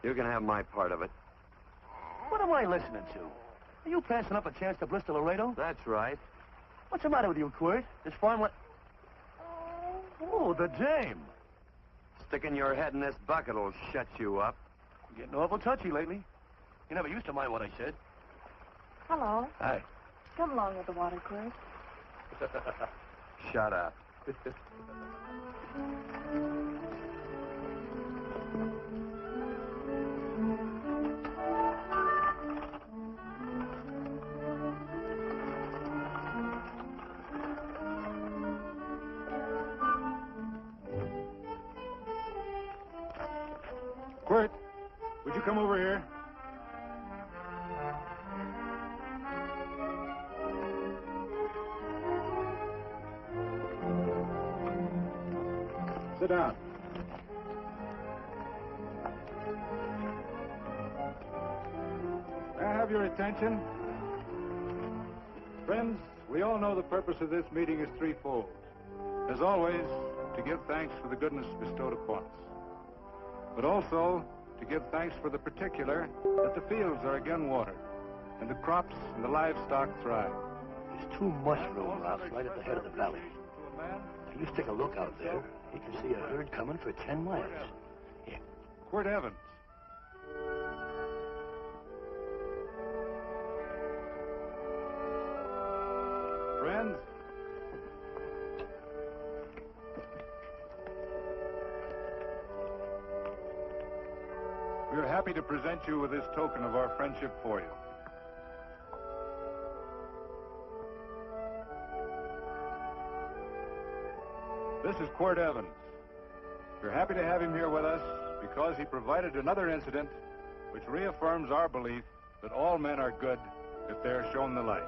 You can have my part of it. What am I listening to? Are you passing up a chance to blister Laredo? That's right. What's the matter with you, Quirt? This farm... Oh, the dame. Sticking your head in this bucket will shut you up. You're getting awful touchy lately. You never used to mind what I said. Hello. Hi. Come along with the water, Quirt. Shut up. Quirt, would you come over here? Sit down. May I have your attention? Friends, we all know the purpose of this meeting is threefold. As always, to give thanks for the goodness bestowed upon us, but also to give thanks for the particular that the fields are again watered, and the crops and the livestock thrive. There's two mushroom rocks right at the head of the valley. If you stick a look out there, you can see a herd coming for 10 miles. Here. Quirt Evans. Friends, we are happy to present you with this token of our friendship for you. This is Quirt Evans. We're happy to have him here with us because he provided another incident which reaffirms our belief that all men are good if they are shown the light.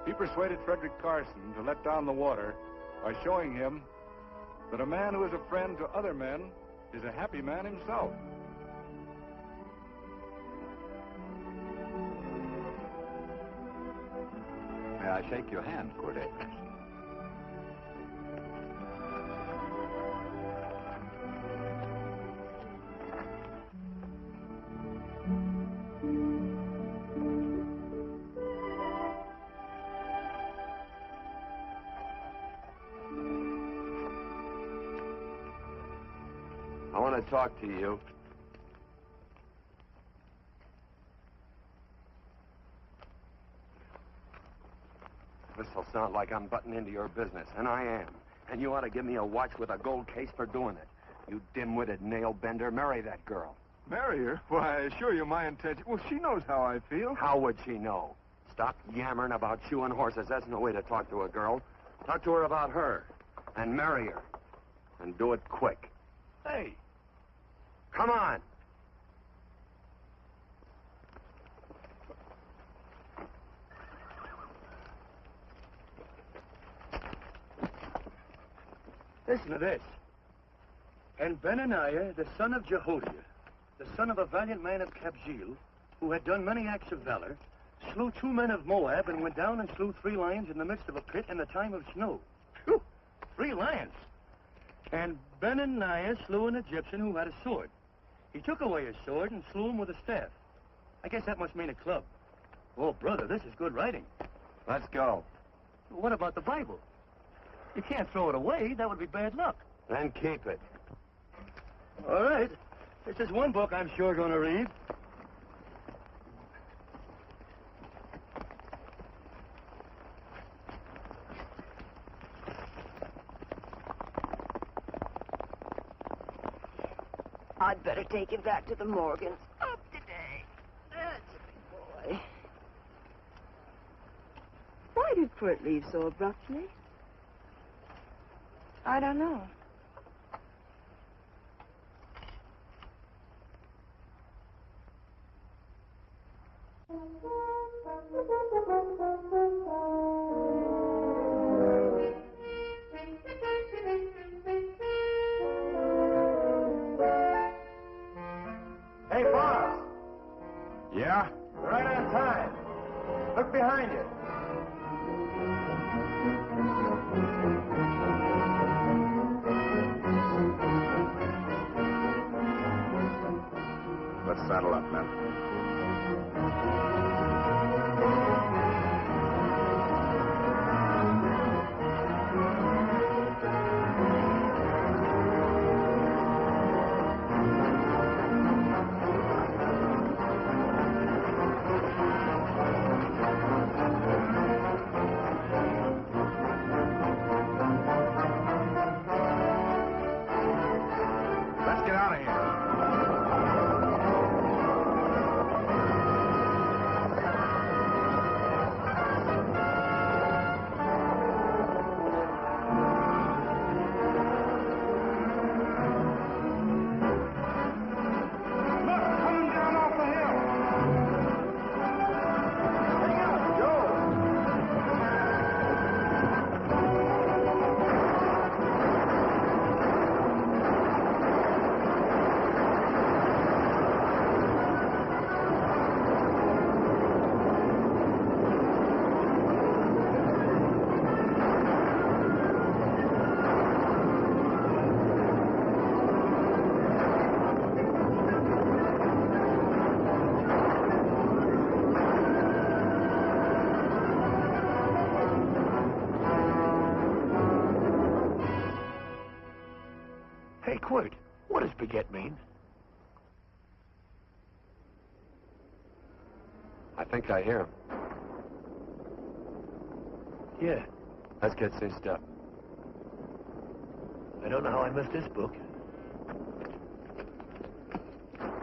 He persuaded Frederick Carson to let down the water by showing him that a man who is a friend to other men is a happy man himself. May I shake your hand, Quirt Evans? I want to talk to you. This'll sound like I'm butting into your business, and I am. And you ought to give me a watch with a gold case for doing it. You dim-witted nail-bender, marry that girl. Marry her? Why, I assure you my intention... Well, she knows how I feel. How would she know? Stop yammering about shoeing horses. That's no way to talk to a girl. Talk to her about her, and marry her. And do it quick. Hey. Come on. Listen to this. And Benaniah, the son of Jehoiada, the son of a valiant man of Kabzeel, who had done many acts of valor, slew 2 men of Moab and went down and slew 3 lions in the midst of a pit in the time of snow. Phew! 3 lions. And Benaniah slew an Egyptian who had a sword. He took away his sword and slew him with a staff. I guess that must mean a club. Oh, brother, this is good writing. Let's go. What about the Bible? You can't throw it away. That would be bad luck. Then keep it. All right. This is one book I'm sure going to read. I'd better take him back to the Morgans. Up today. That's a big boy. Why did Quirt leave so abruptly? I don't know. Hey, boss. Yeah? Right on time. behind you. Let's saddle up, men. Let's get out of here. Hey, Quirt, what does baguette mean? I think I hear him. Yeah, Let's get cinched up. I don't know how I missed this book.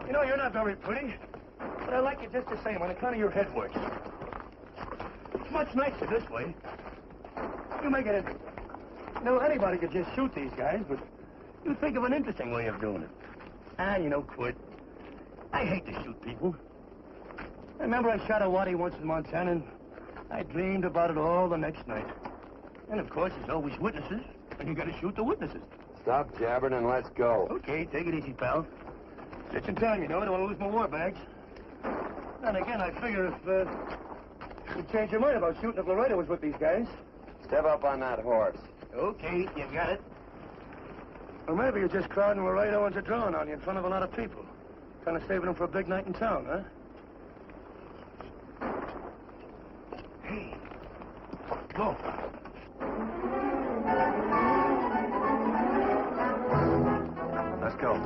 You know, you're not very pretty, but I like you just the same on account of your head works. It's much nicer this way. You make it interesting. You know, anybody could just shoot these guys, but you think of an interesting way of doing it. You know, Quirt, I hate to shoot people. I remember I shot a waddy once in Montana, and I dreamed about it all the next night. And, of course, there's always witnesses, and you got to shoot the witnesses. Stop jabbering and let's go. Okay, take it easy, pal. Just in time, you know. I don't want to lose my war bags. And again, I figure if you'd change your mind about shooting if Laredo was with these guys. Step up on that horse. Okay, you got it. Or maybe you're just crowding Laredo into drawing on you in front of a lot of people. Kind of saving them for a big night in town, huh? Hey, go. Let's go.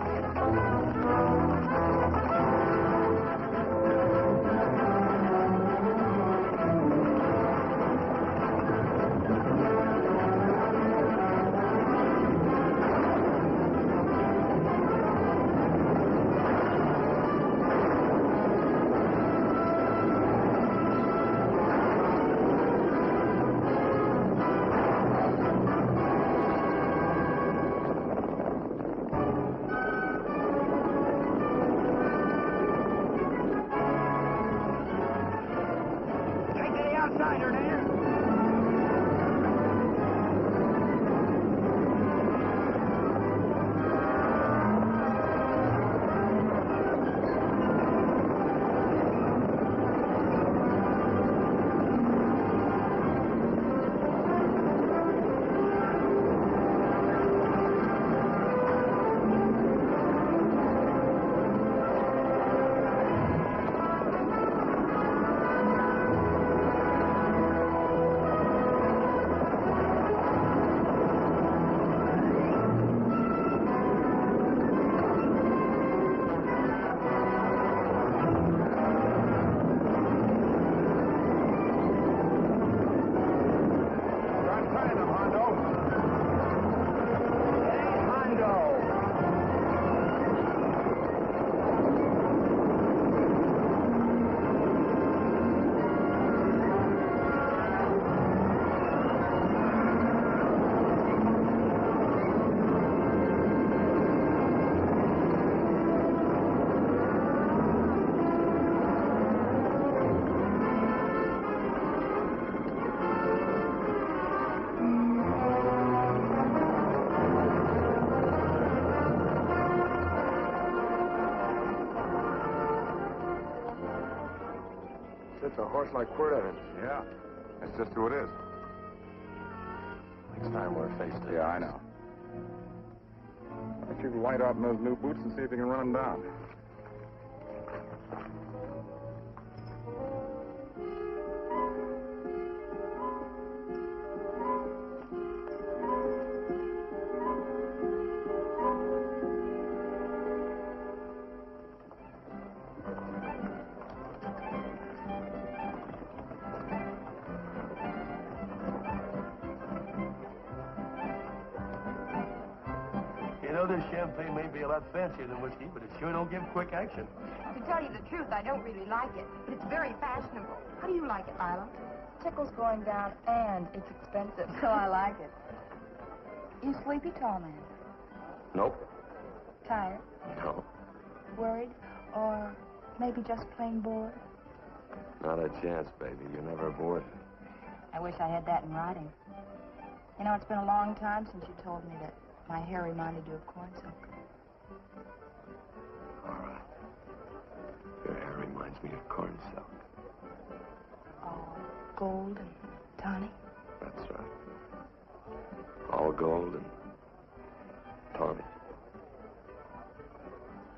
It's a horse like Quirt Evans. Yeah. That's just who it is. Next time we're face to face. Yeah, I know. Why don't you light out in those new boots and see if you can run him down? This champagne may be a lot fancier than whiskey, but it sure don't give quick action. To tell you the truth, I don't really like it, but it's very fashionable. How do you like it, Lila? Tickle's going down, and it's expensive, so I like it. You sleepy, tall man? Nope. Tired? No. Worried? Or maybe just plain bored? Not a chance, baby. You're never bored. I wish I had that in writing. You know, it's been a long time since you told me that my hair reminded you of corn silk. All right. Your hair reminds me of corn silk. All gold and tawny? That's right. All gold and tawny.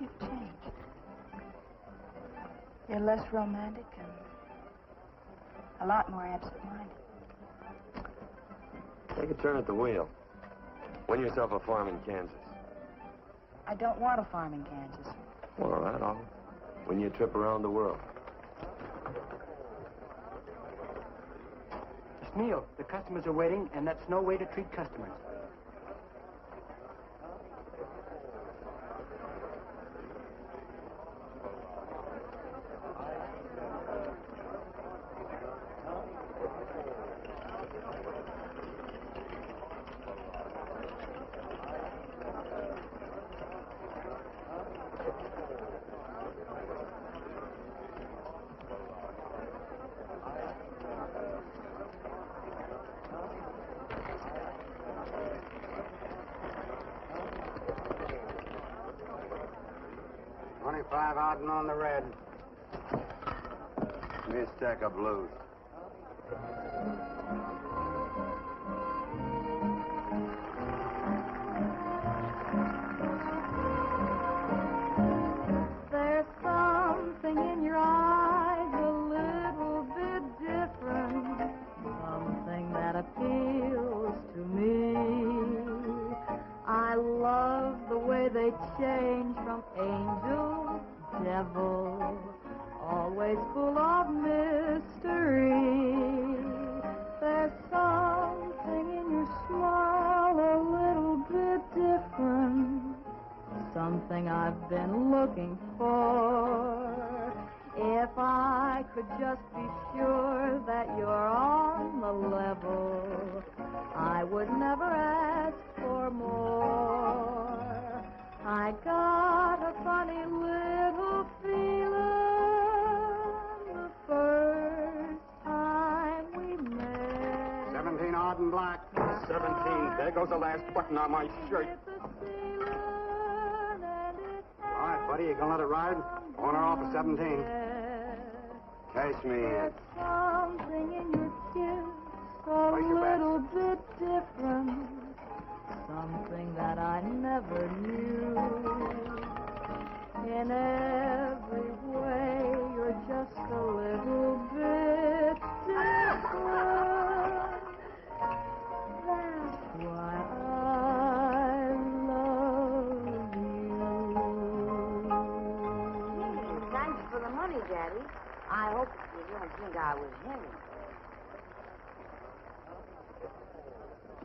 You've changed. You're less romantic and a lot more absent-minded. Take a turn at the wheel. Win yourself a farm in Kansas. I don't want a farm in Kansas. All right, I'll win you a trip around the world. Miss Neal, the customers are waiting, and that's no way to treat customers. Out and on the red. Give me a stack of blues. There's something in your eyes a little bit different, something that appeals to me. I love the way they change from angel devil, always full of mystery. There's something in your smile a little bit different, something I've been looking for. If I could just be sure that you're on the level, I would never ask for more. I got a funny little feeling the first time we met. 17 odd and black. 17. There goes the last button on my shirt. All right, buddy, you gonna let it ride? On or off of 17. Cash me in. Something in your kiss a little bit different, something that I never knew. In every way, you're just a little bit different. That's why I love you. Thanks for the money, Daddy. I hope you don't think I was him.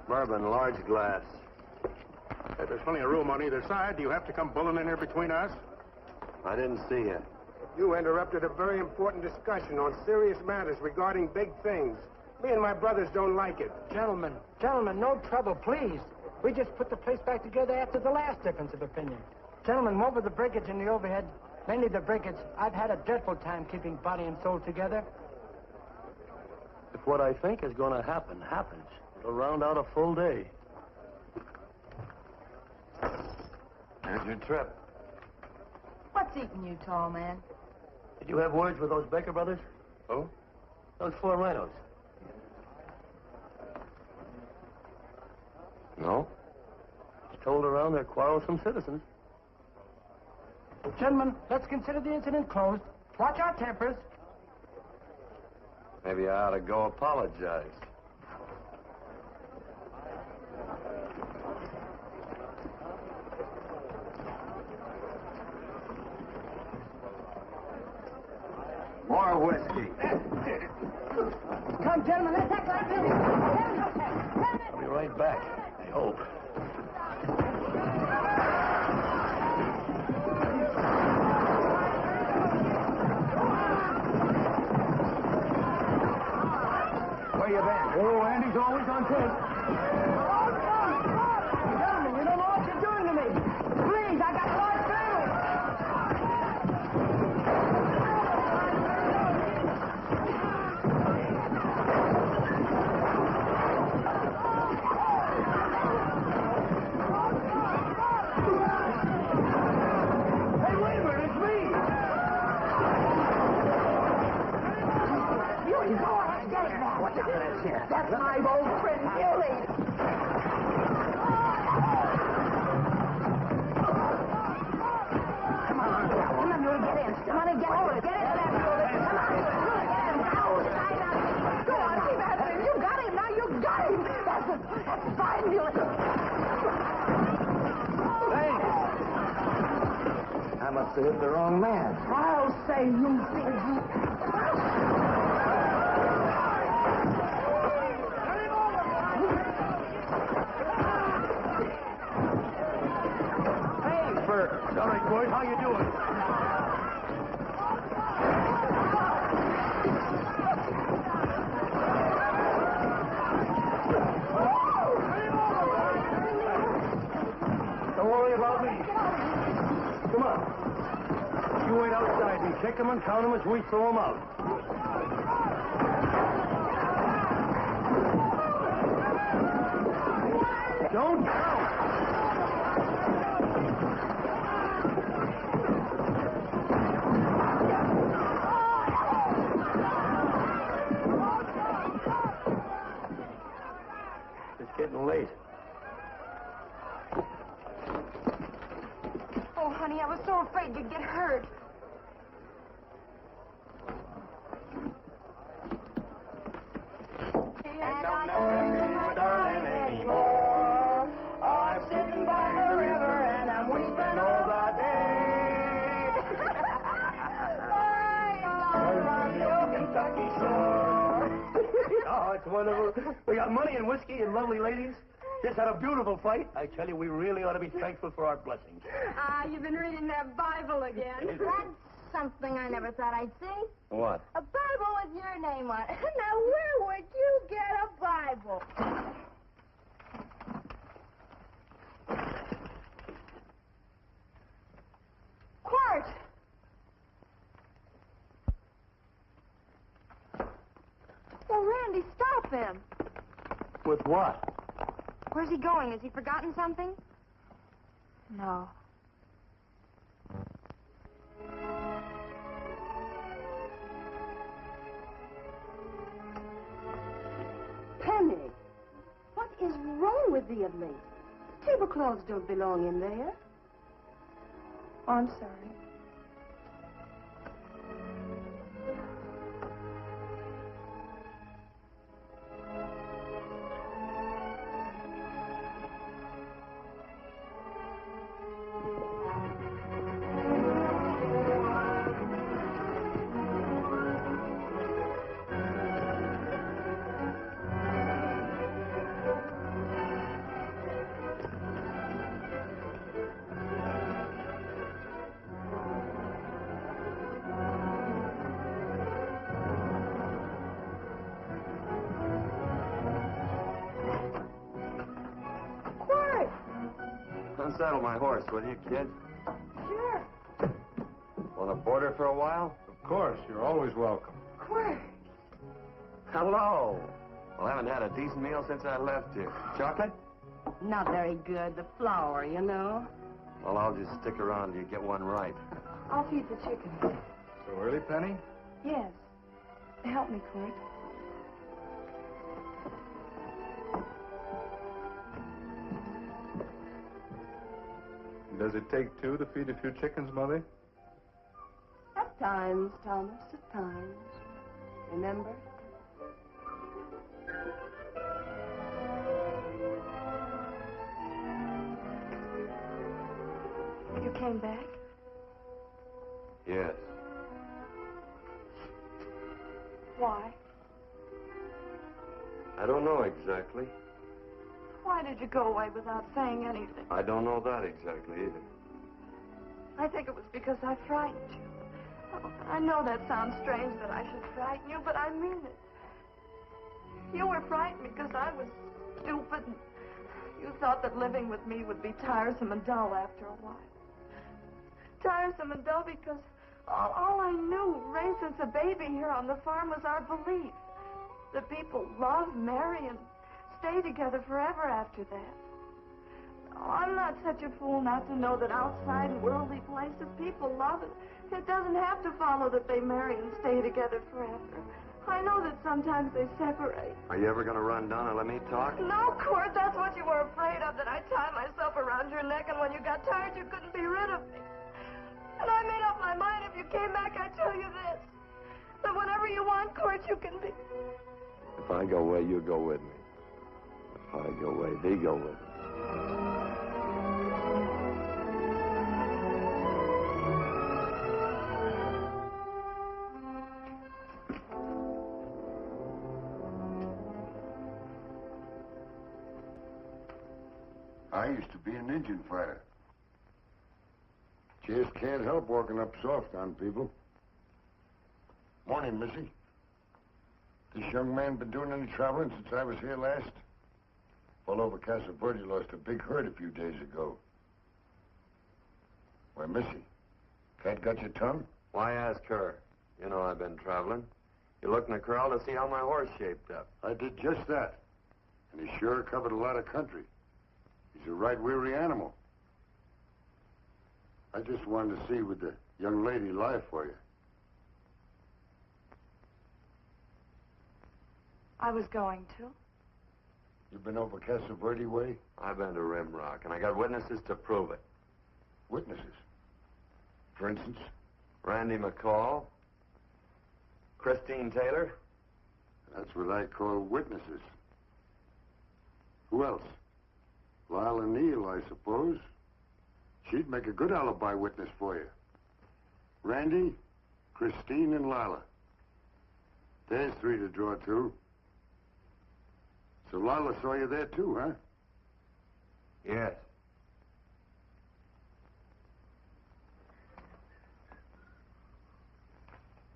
Bourbon, large glass. Hey, there's plenty of room on either side. Do you have to come bulling in here between us? I didn't see you. You interrupted a very important discussion on serious matters regarding big things. Me and my brothers don't like it. Gentlemen, no trouble, please. We just put the place back together after the last difference of opinion. Gentlemen, what with the breakage and the overhead, mainly the breakage, I've had a dreadful time keeping body and soul together. If what I think is going to happen happens, it'll round out a full day. Here's your trip. What's eating you, tall man? Did you have words with those Baker brothers? Who? Those 4 rhinos. No? It's told around they're quarrelsome citizens. Gentlemen, let's consider the incident closed. Watch our tempers. Maybe I ought to go apologize. More whiskey. Come, gentlemen, let's act like this. I'll be right back, I hope. Where you been? Oh, Andy's always on tape. Gentlemen, you don't know what you're doing to me. Please, I got large family. Hey, wait a minute, it's me! You go ahead, get it back. What's up with this here? That's my old friend, Billy. Come on, you'll get in. Come on and get over it. Get into that building. Come on, get in. Go on, keep after him. You got him. Now you got him. That's it. That's fine, Billy. Thanks. I must have hit the wrong man. I'll say you think Hey, Bert. All right, boys, how you doing? Don't worry about me. Come on. You wait outside and check them and count them as we throw them out. Don't count. It's getting late. Oh, honey, I was so afraid you'd get hurt. And I don't miss my darling anymore. I'm sitting by the river and I'm weeping all the day. I'm your Kentucky shore. Oh, it's wonderful. We got money and whiskey and lovely ladies. Just had a beautiful fight. I tell you, we really ought to be thankful for our blessings. Ah, you've been reading that Bible again. That's something I never thought I'd see. What? A Bible with your name on it. Now, where would you get a Bible? Quart! Well, Randy, stop him. With what? Where's he going? Has he forgotten something? No. Penny, what is wrong with thee of late? Tablecloths don't belong in there. Oh, I'm sorry. Unsaddle my horse, will you, kid? Sure. Want to board her for a while? Of course, you're always welcome. Quart. Hello. Well, I haven't had a decent meal since I left here. Chocolate? Not very good. The flour, you know. Well, I'll just stick around till you get one right. I'll feed the chicken. So early, Penny? Yes. Help me, Court. Does it take two to feed a few chickens, Mother? At times, Thomas, at times. Remember? You came back? Yes. Why? I don't know exactly. Why did you go away without saying anything? I don't know that exactly either. I think it was because I frightened you. Oh, I know that sounds strange that I should frighten you, but I mean it. You were frightened because I was stupid. And you thought that living with me would be tiresome and dull after a while. Tiresome and dull because all I knew, raised since a baby here on the farm, was our belief that people love, marry, and stay together forever after that. Oh, I'm not such a fool not to know that outside in worldly places people love it. It doesn't have to follow that they marry and stay together forever. I know that sometimes they separate. Are you ever going to run down and let me talk? No, Court, that's what you were afraid of, that I'd tie myself around your neck, and when you got tired, you couldn't be rid of me. And I made up my mind if you came back, I'd tell you this, that whatever you want, Court, you can be. If I go away, you go with me. If I go away, they go with me. I used to be an engine fighter. Just can't help walking up soft on people. Morning, Missy. This young man been doing any traveling since I was here last? All over Casa Verde lost a big herd a few days ago. Why, Missy, cat got your tongue? Why ask her? You know I've been traveling. You looked in the corral to see how my horse shaped up. I did just that. And he sure covered a lot of country. He's a right weary animal. I just wanted to see would the young lady lie for you. I was going to. You've been over Casa Verde way? I've been to Rimrock, and I got witnesses to prove it. Witnesses? For instance? Randy McCall, Christine Taylor. That's what I call witnesses. Who else? Lila Neal, I suppose. She'd make a good alibi witness for you. Randy, Christine, and Lila. There's three to draw to. So Lila saw you there too, huh? Yes.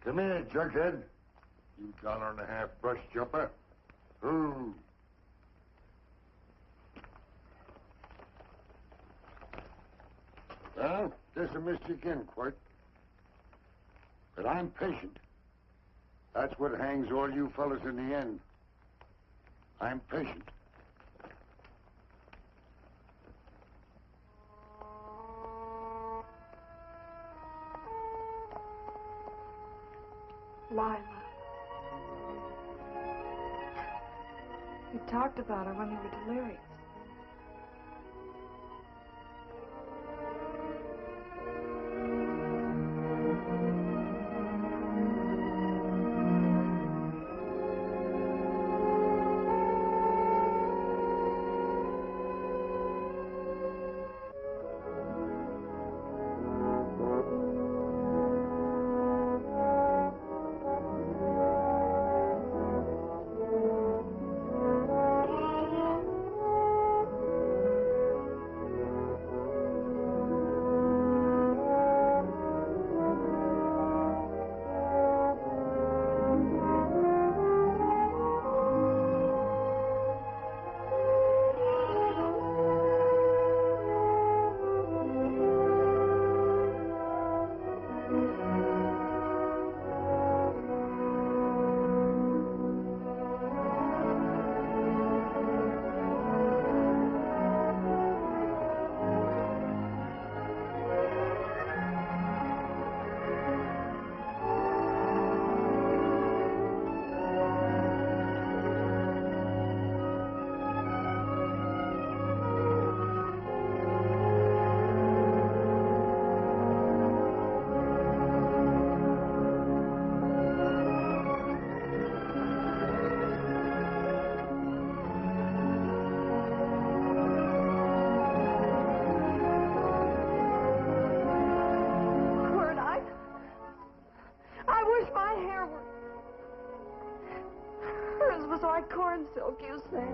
Come here, Jughead. You $1.50 brush jumper. Ooh. Well, dismissed you again, Quirt. But I'm patient. That's what hangs all you fellas in the end. I'm patient. Lila. You talked about her when you were delirious. Like corn silk, you say?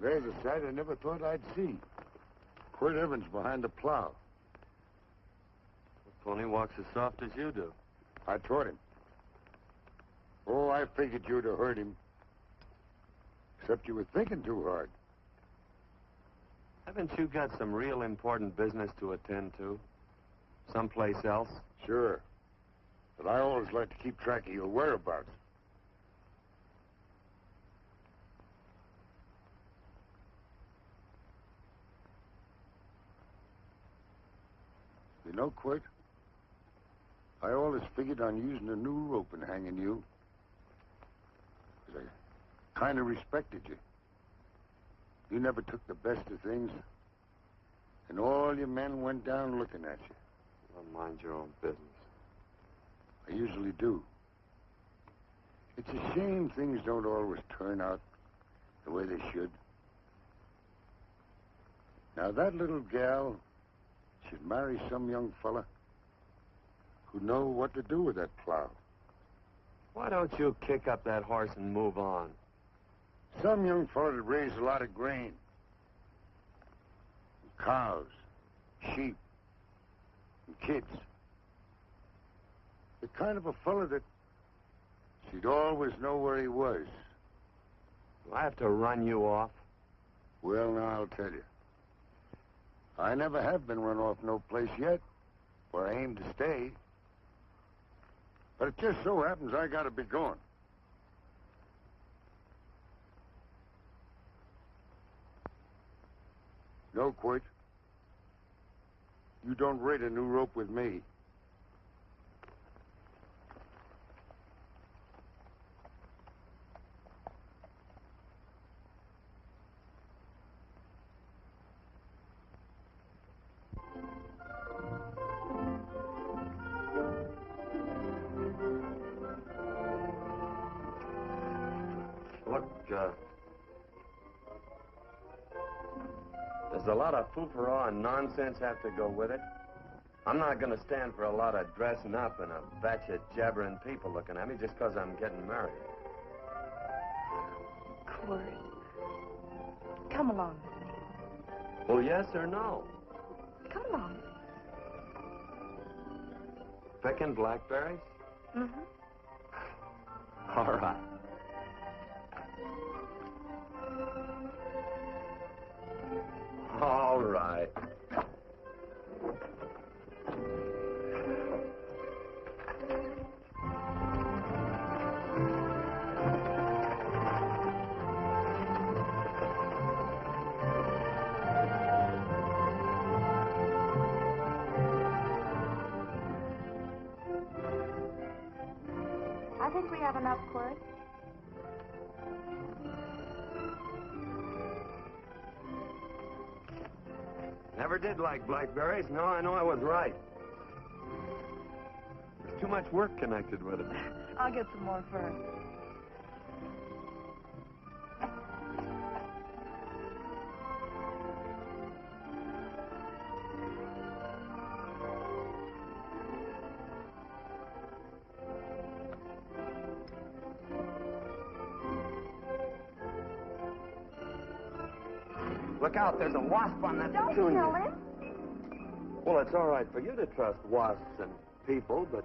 There's a sight I never thought I'd see. Quirt Evans behind the plow. The pony walks as soft as you do. I taught him. Oh, I figured you'd have heard him. Except you were thinking too hard. Haven't you got some real important business to attend to? Someplace else? Sure. But I always like to keep track of your whereabouts. You know, Quirt, I always figured on using a new rope and hanging you. 'Cause I kind of respected you. You never took the best of things, and all your men went down looking at you. Well, mind your own business. I usually do. It's a shame things don't always turn out the way they should. Now, that little gal should marry some young fella who'd know what to do with that plow. Why don't you kick up that horse and move on? Some young fella that raised a lot of grain. And cows, sheep, and kids. The kind of a fella that she'd always know where he was. Do I have to run you off? Well, now, I'll tell you. I never have been run off no place yet where I aim to stay. But it just so happens I gotta be going. No, Quirt. You don't raid a new rope with me. Look, there's a lot of foo-for-all and nonsense have to go with it. I'm not going to stand for a lot of dressing up and a batch of jabbering people looking at me just because I'm getting married. Quirt. Come along with me. Well, yes or no? Come along. Picking blackberries? Mm-hmm. All right. All right. I think we have enough, Quirt. Never did like blackberries. No, I know I was right. There's too much work connected with it. I'll get some more first. Look out, there's a wasp on that Don't petunia. kill him. Well, it's all right for you to trust wasps and people, but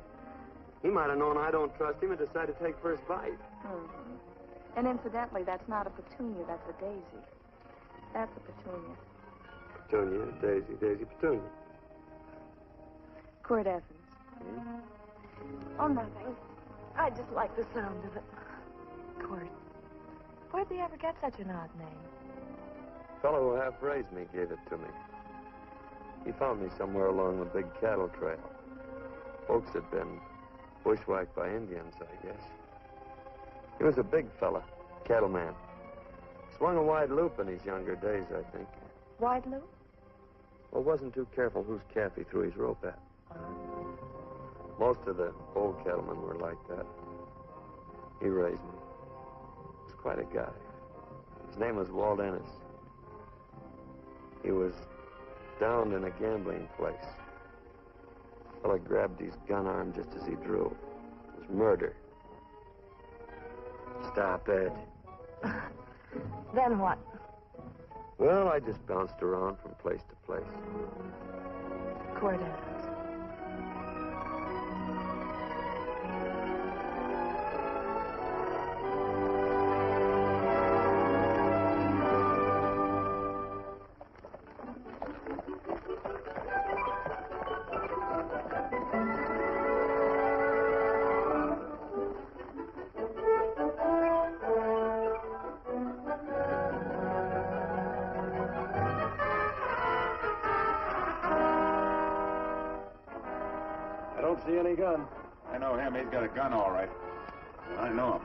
he might have known I don't trust him and decided to take first bite. Mm-hmm. And incidentally, that's not a petunia, that's a daisy. That's a petunia. Petunia, daisy, daisy, petunia. Quirt Evans. Hmm? Oh, nothing. I just like the sound of it. Quirt. Where'd they ever get such an odd name? The fellow who half raised me gave it to me. He found me somewhere along the big cattle trail. Folks had been bushwhacked by Indians, I guess. He was a big fella, cattleman. Swung a wide loop in his younger days, I think. Why'd Lou? Well, wasn't too careful whose calf he threw his rope at. Most of the old cattlemen were like that. He raised me. He was quite a guy. His name was Walt Ennis. He was downed in a gambling place. A fella grabbed his gun arm just as he drew. It was murder. Stop it. Then what? Well, I just bounced around from place to place. Cordes. I don't see any gun. I know him. He's got a gun, all right. I know him.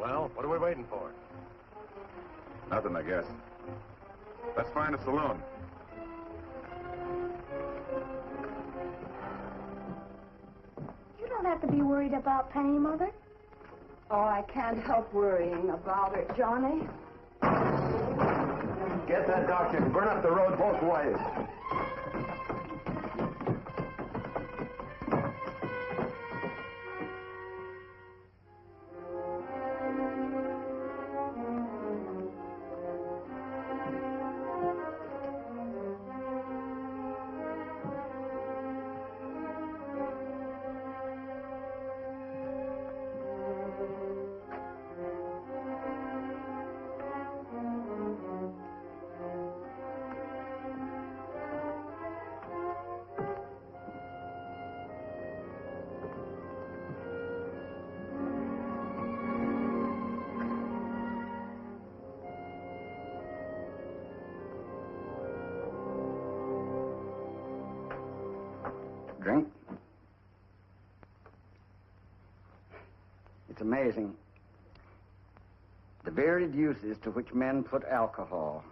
Well, what are we waiting for? Nothing, I guess. Let's find a saloon. You don't have to be worried about Penny, Mother. Oh, I can't help worrying about her, Johnny. Get that doctor and burn up the road both ways. amazing. The varied uses to which men put alcohol.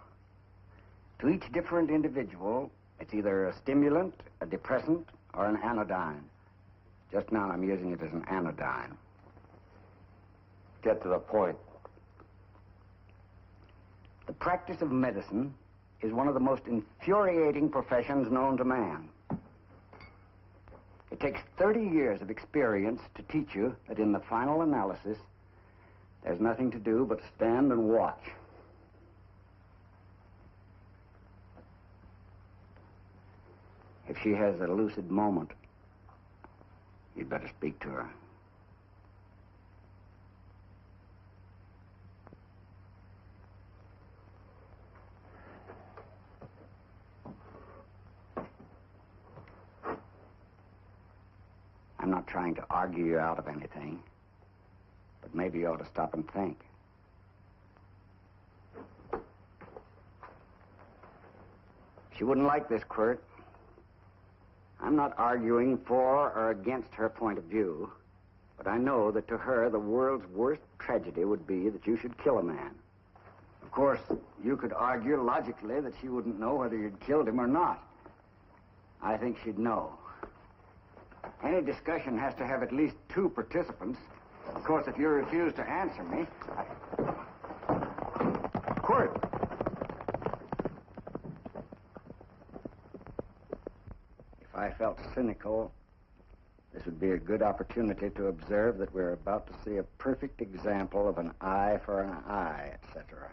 To each different individual, it's either a stimulant, a depressant, or an anodyne. Just now I'm using it as an anodyne. Get to the point. The practice of medicine is one of the most infuriating professions known to man. It takes 30 years of experience to teach you that in the final analysis, there's nothing to do but stand and watch. If she has a lucid moment, you'd better speak to her. I'm not trying to argue you out of anything, but maybe you ought to stop and think. She wouldn't like this, Quirt. I'm not arguing for or against her point of view, but I know that to her, the world's worst tragedy would be that you should kill a man. Of course, you could argue logically that she wouldn't know whether you'd killed him or not. I think she'd know. Any discussion has to have at least two participants. Of course, if you refuse to answer me, Quirt! If I felt cynical, this would be a good opportunity to observe that we're about to see a perfect example of an eye for an eye, etc.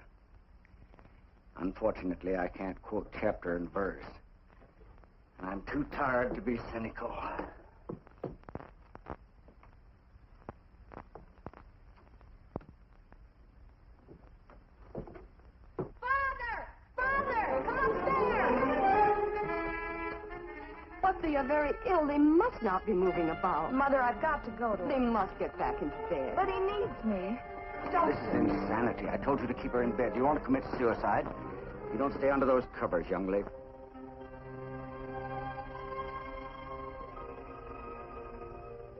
Unfortunately, I can't quote chapter and verse. I'm too tired to be cynical. They are very ill. They must not be moving about. Mother, I've got to go to They him. must get back into bed. But he needs me. Don't. This is insanity. I told you to keep her in bed. You want to commit suicide? You don't stay under those covers, young lady.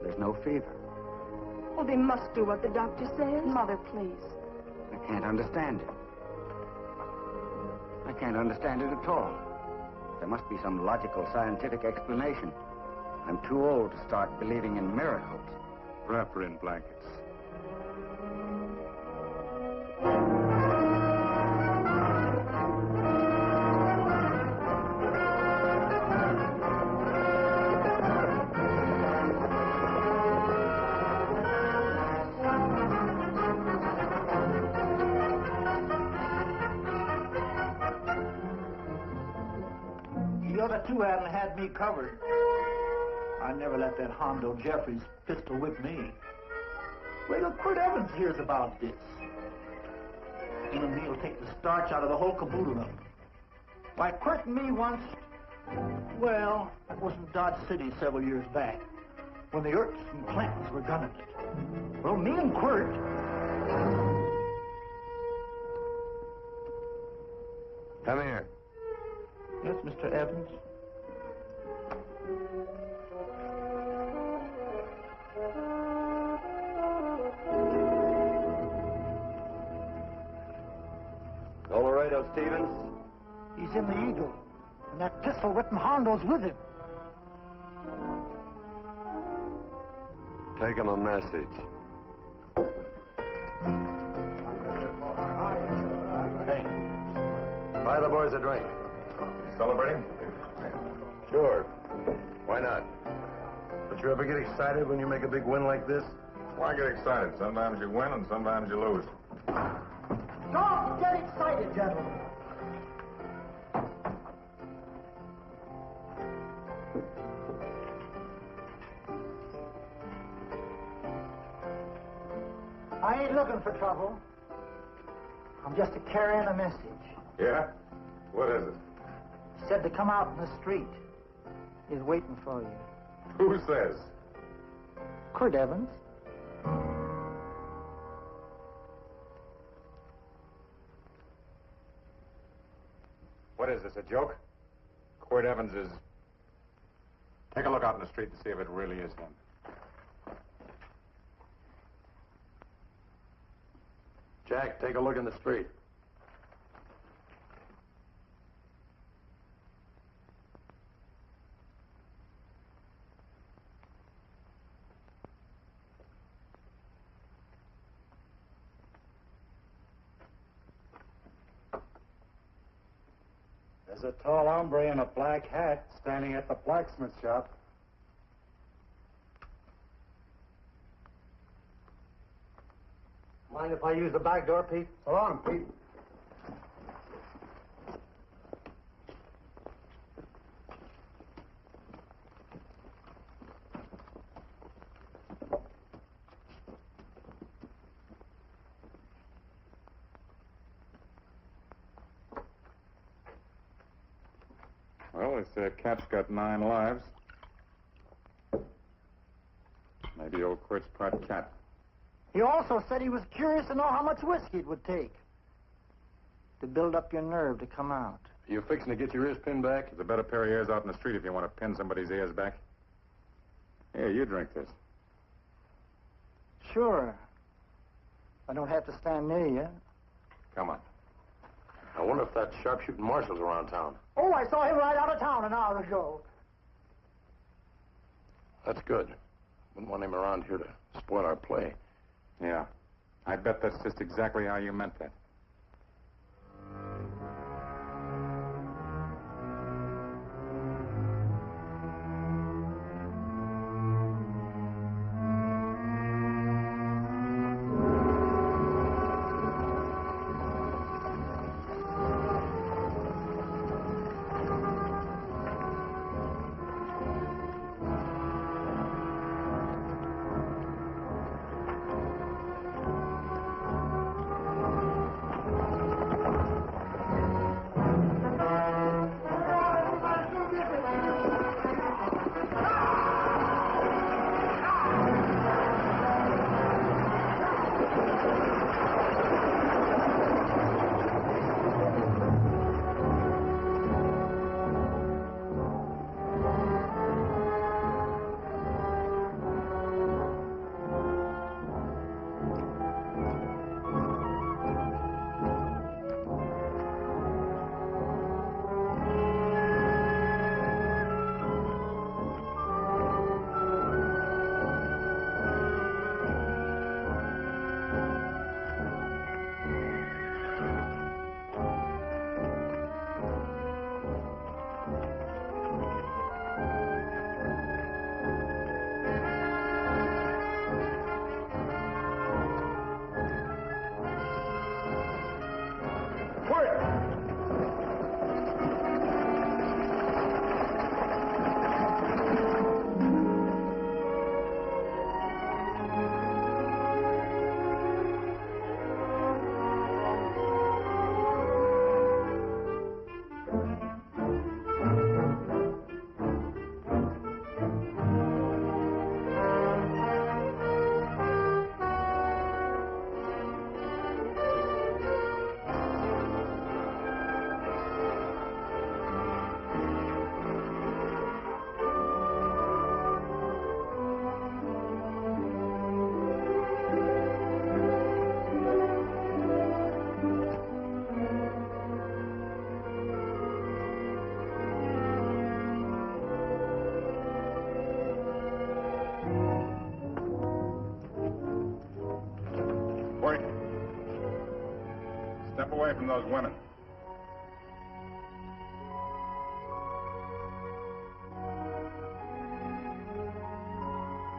There's no fever. Well, they must do what the doctor says. Mother, please. I can't understand it. I can't understand it at all. There must be some logical, scientific explanation. I'm too old to start believing in miracles. Wrap her in blankets. The other two hadn't had me covered. I never let that Hondo Jeffries pistol whip me. Wait till Quirt Evans hears about this. Him and me will take the starch out of the whole caboodle of them. Why, Quirt and me once... Well, that was in Dodge City several years back, when the Erks and Clintons were gunning it. Well, me and Quirt... Come here. Yes, Mr. Evans? Colorido Stevens? He's in the Eagle, and that pistol-whipping Hondo's with him. Take him a message. Hey, Buy the boys a drink. Celebrating? Sure. Why not? Don't you ever get excited when you make a big win like this? Why get excited? Sometimes you win and sometimes you lose. don't get excited, gentlemen. I ain't looking for trouble. I'm just carrying a message. Yeah? What is it? Said to come out in the street. He's waiting for you. Who says? Quirt Evans. What is this, a joke? Quirt Evans is... Take a look out in the street and see if it really is him. Jack, take a look in the street. There's a tall hombre in a black hat standing at the blacksmith shop. Mind if I use the back door, Pete? So long, Pete. Well, this cat's got 9 lives. Maybe old Quirt's part cat. He also said he was curious to know how much whiskey it would take to build up your nerve to come out. You fixing to get your ears pinned back? There's a better pair of ears out in the street if you want to pin somebody's ears back. Here, you drink this. Sure. I don't have to stand near you. Come on. I wonder if that sharpshooting marshal's around town. Oh, I saw him right out of town an hour ago. That's good. Wouldn't want him around here to spoil our play. Yeah. I bet that's just exactly how you meant that. Step away from those women.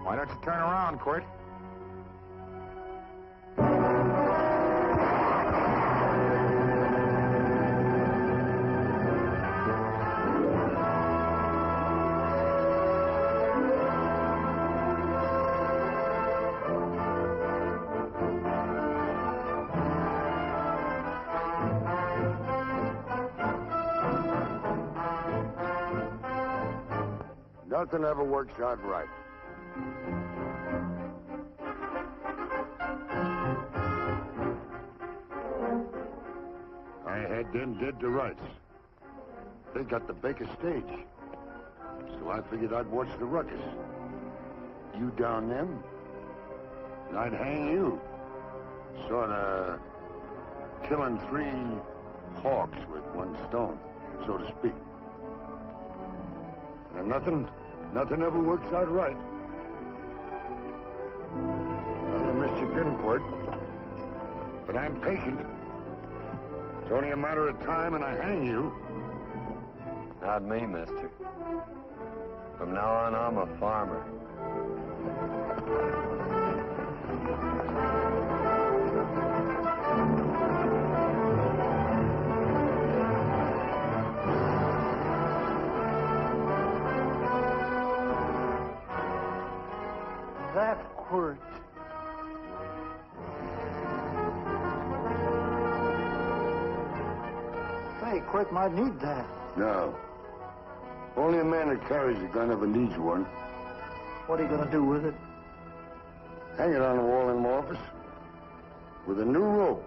Why don't you turn around, Quirt? Nothing ever works out right. I had them dead to rights. They got the Baker stage. So I figured I'd watch the ruckus. You down them, and I'd hang you. Sorta killing 3 hawks with 1 stone, so to speak. And nothing ever works out right. Well, I missed your pinport, but I'm patient. It's only a matter of time and I hang you. Not me, mister. From now on, I'm a farmer. That hurt. Say, Quirt might need that. No. Only a man that carries a gun ever needs one. What are you going to do with it? Hang it on the wall in my office with a new rope.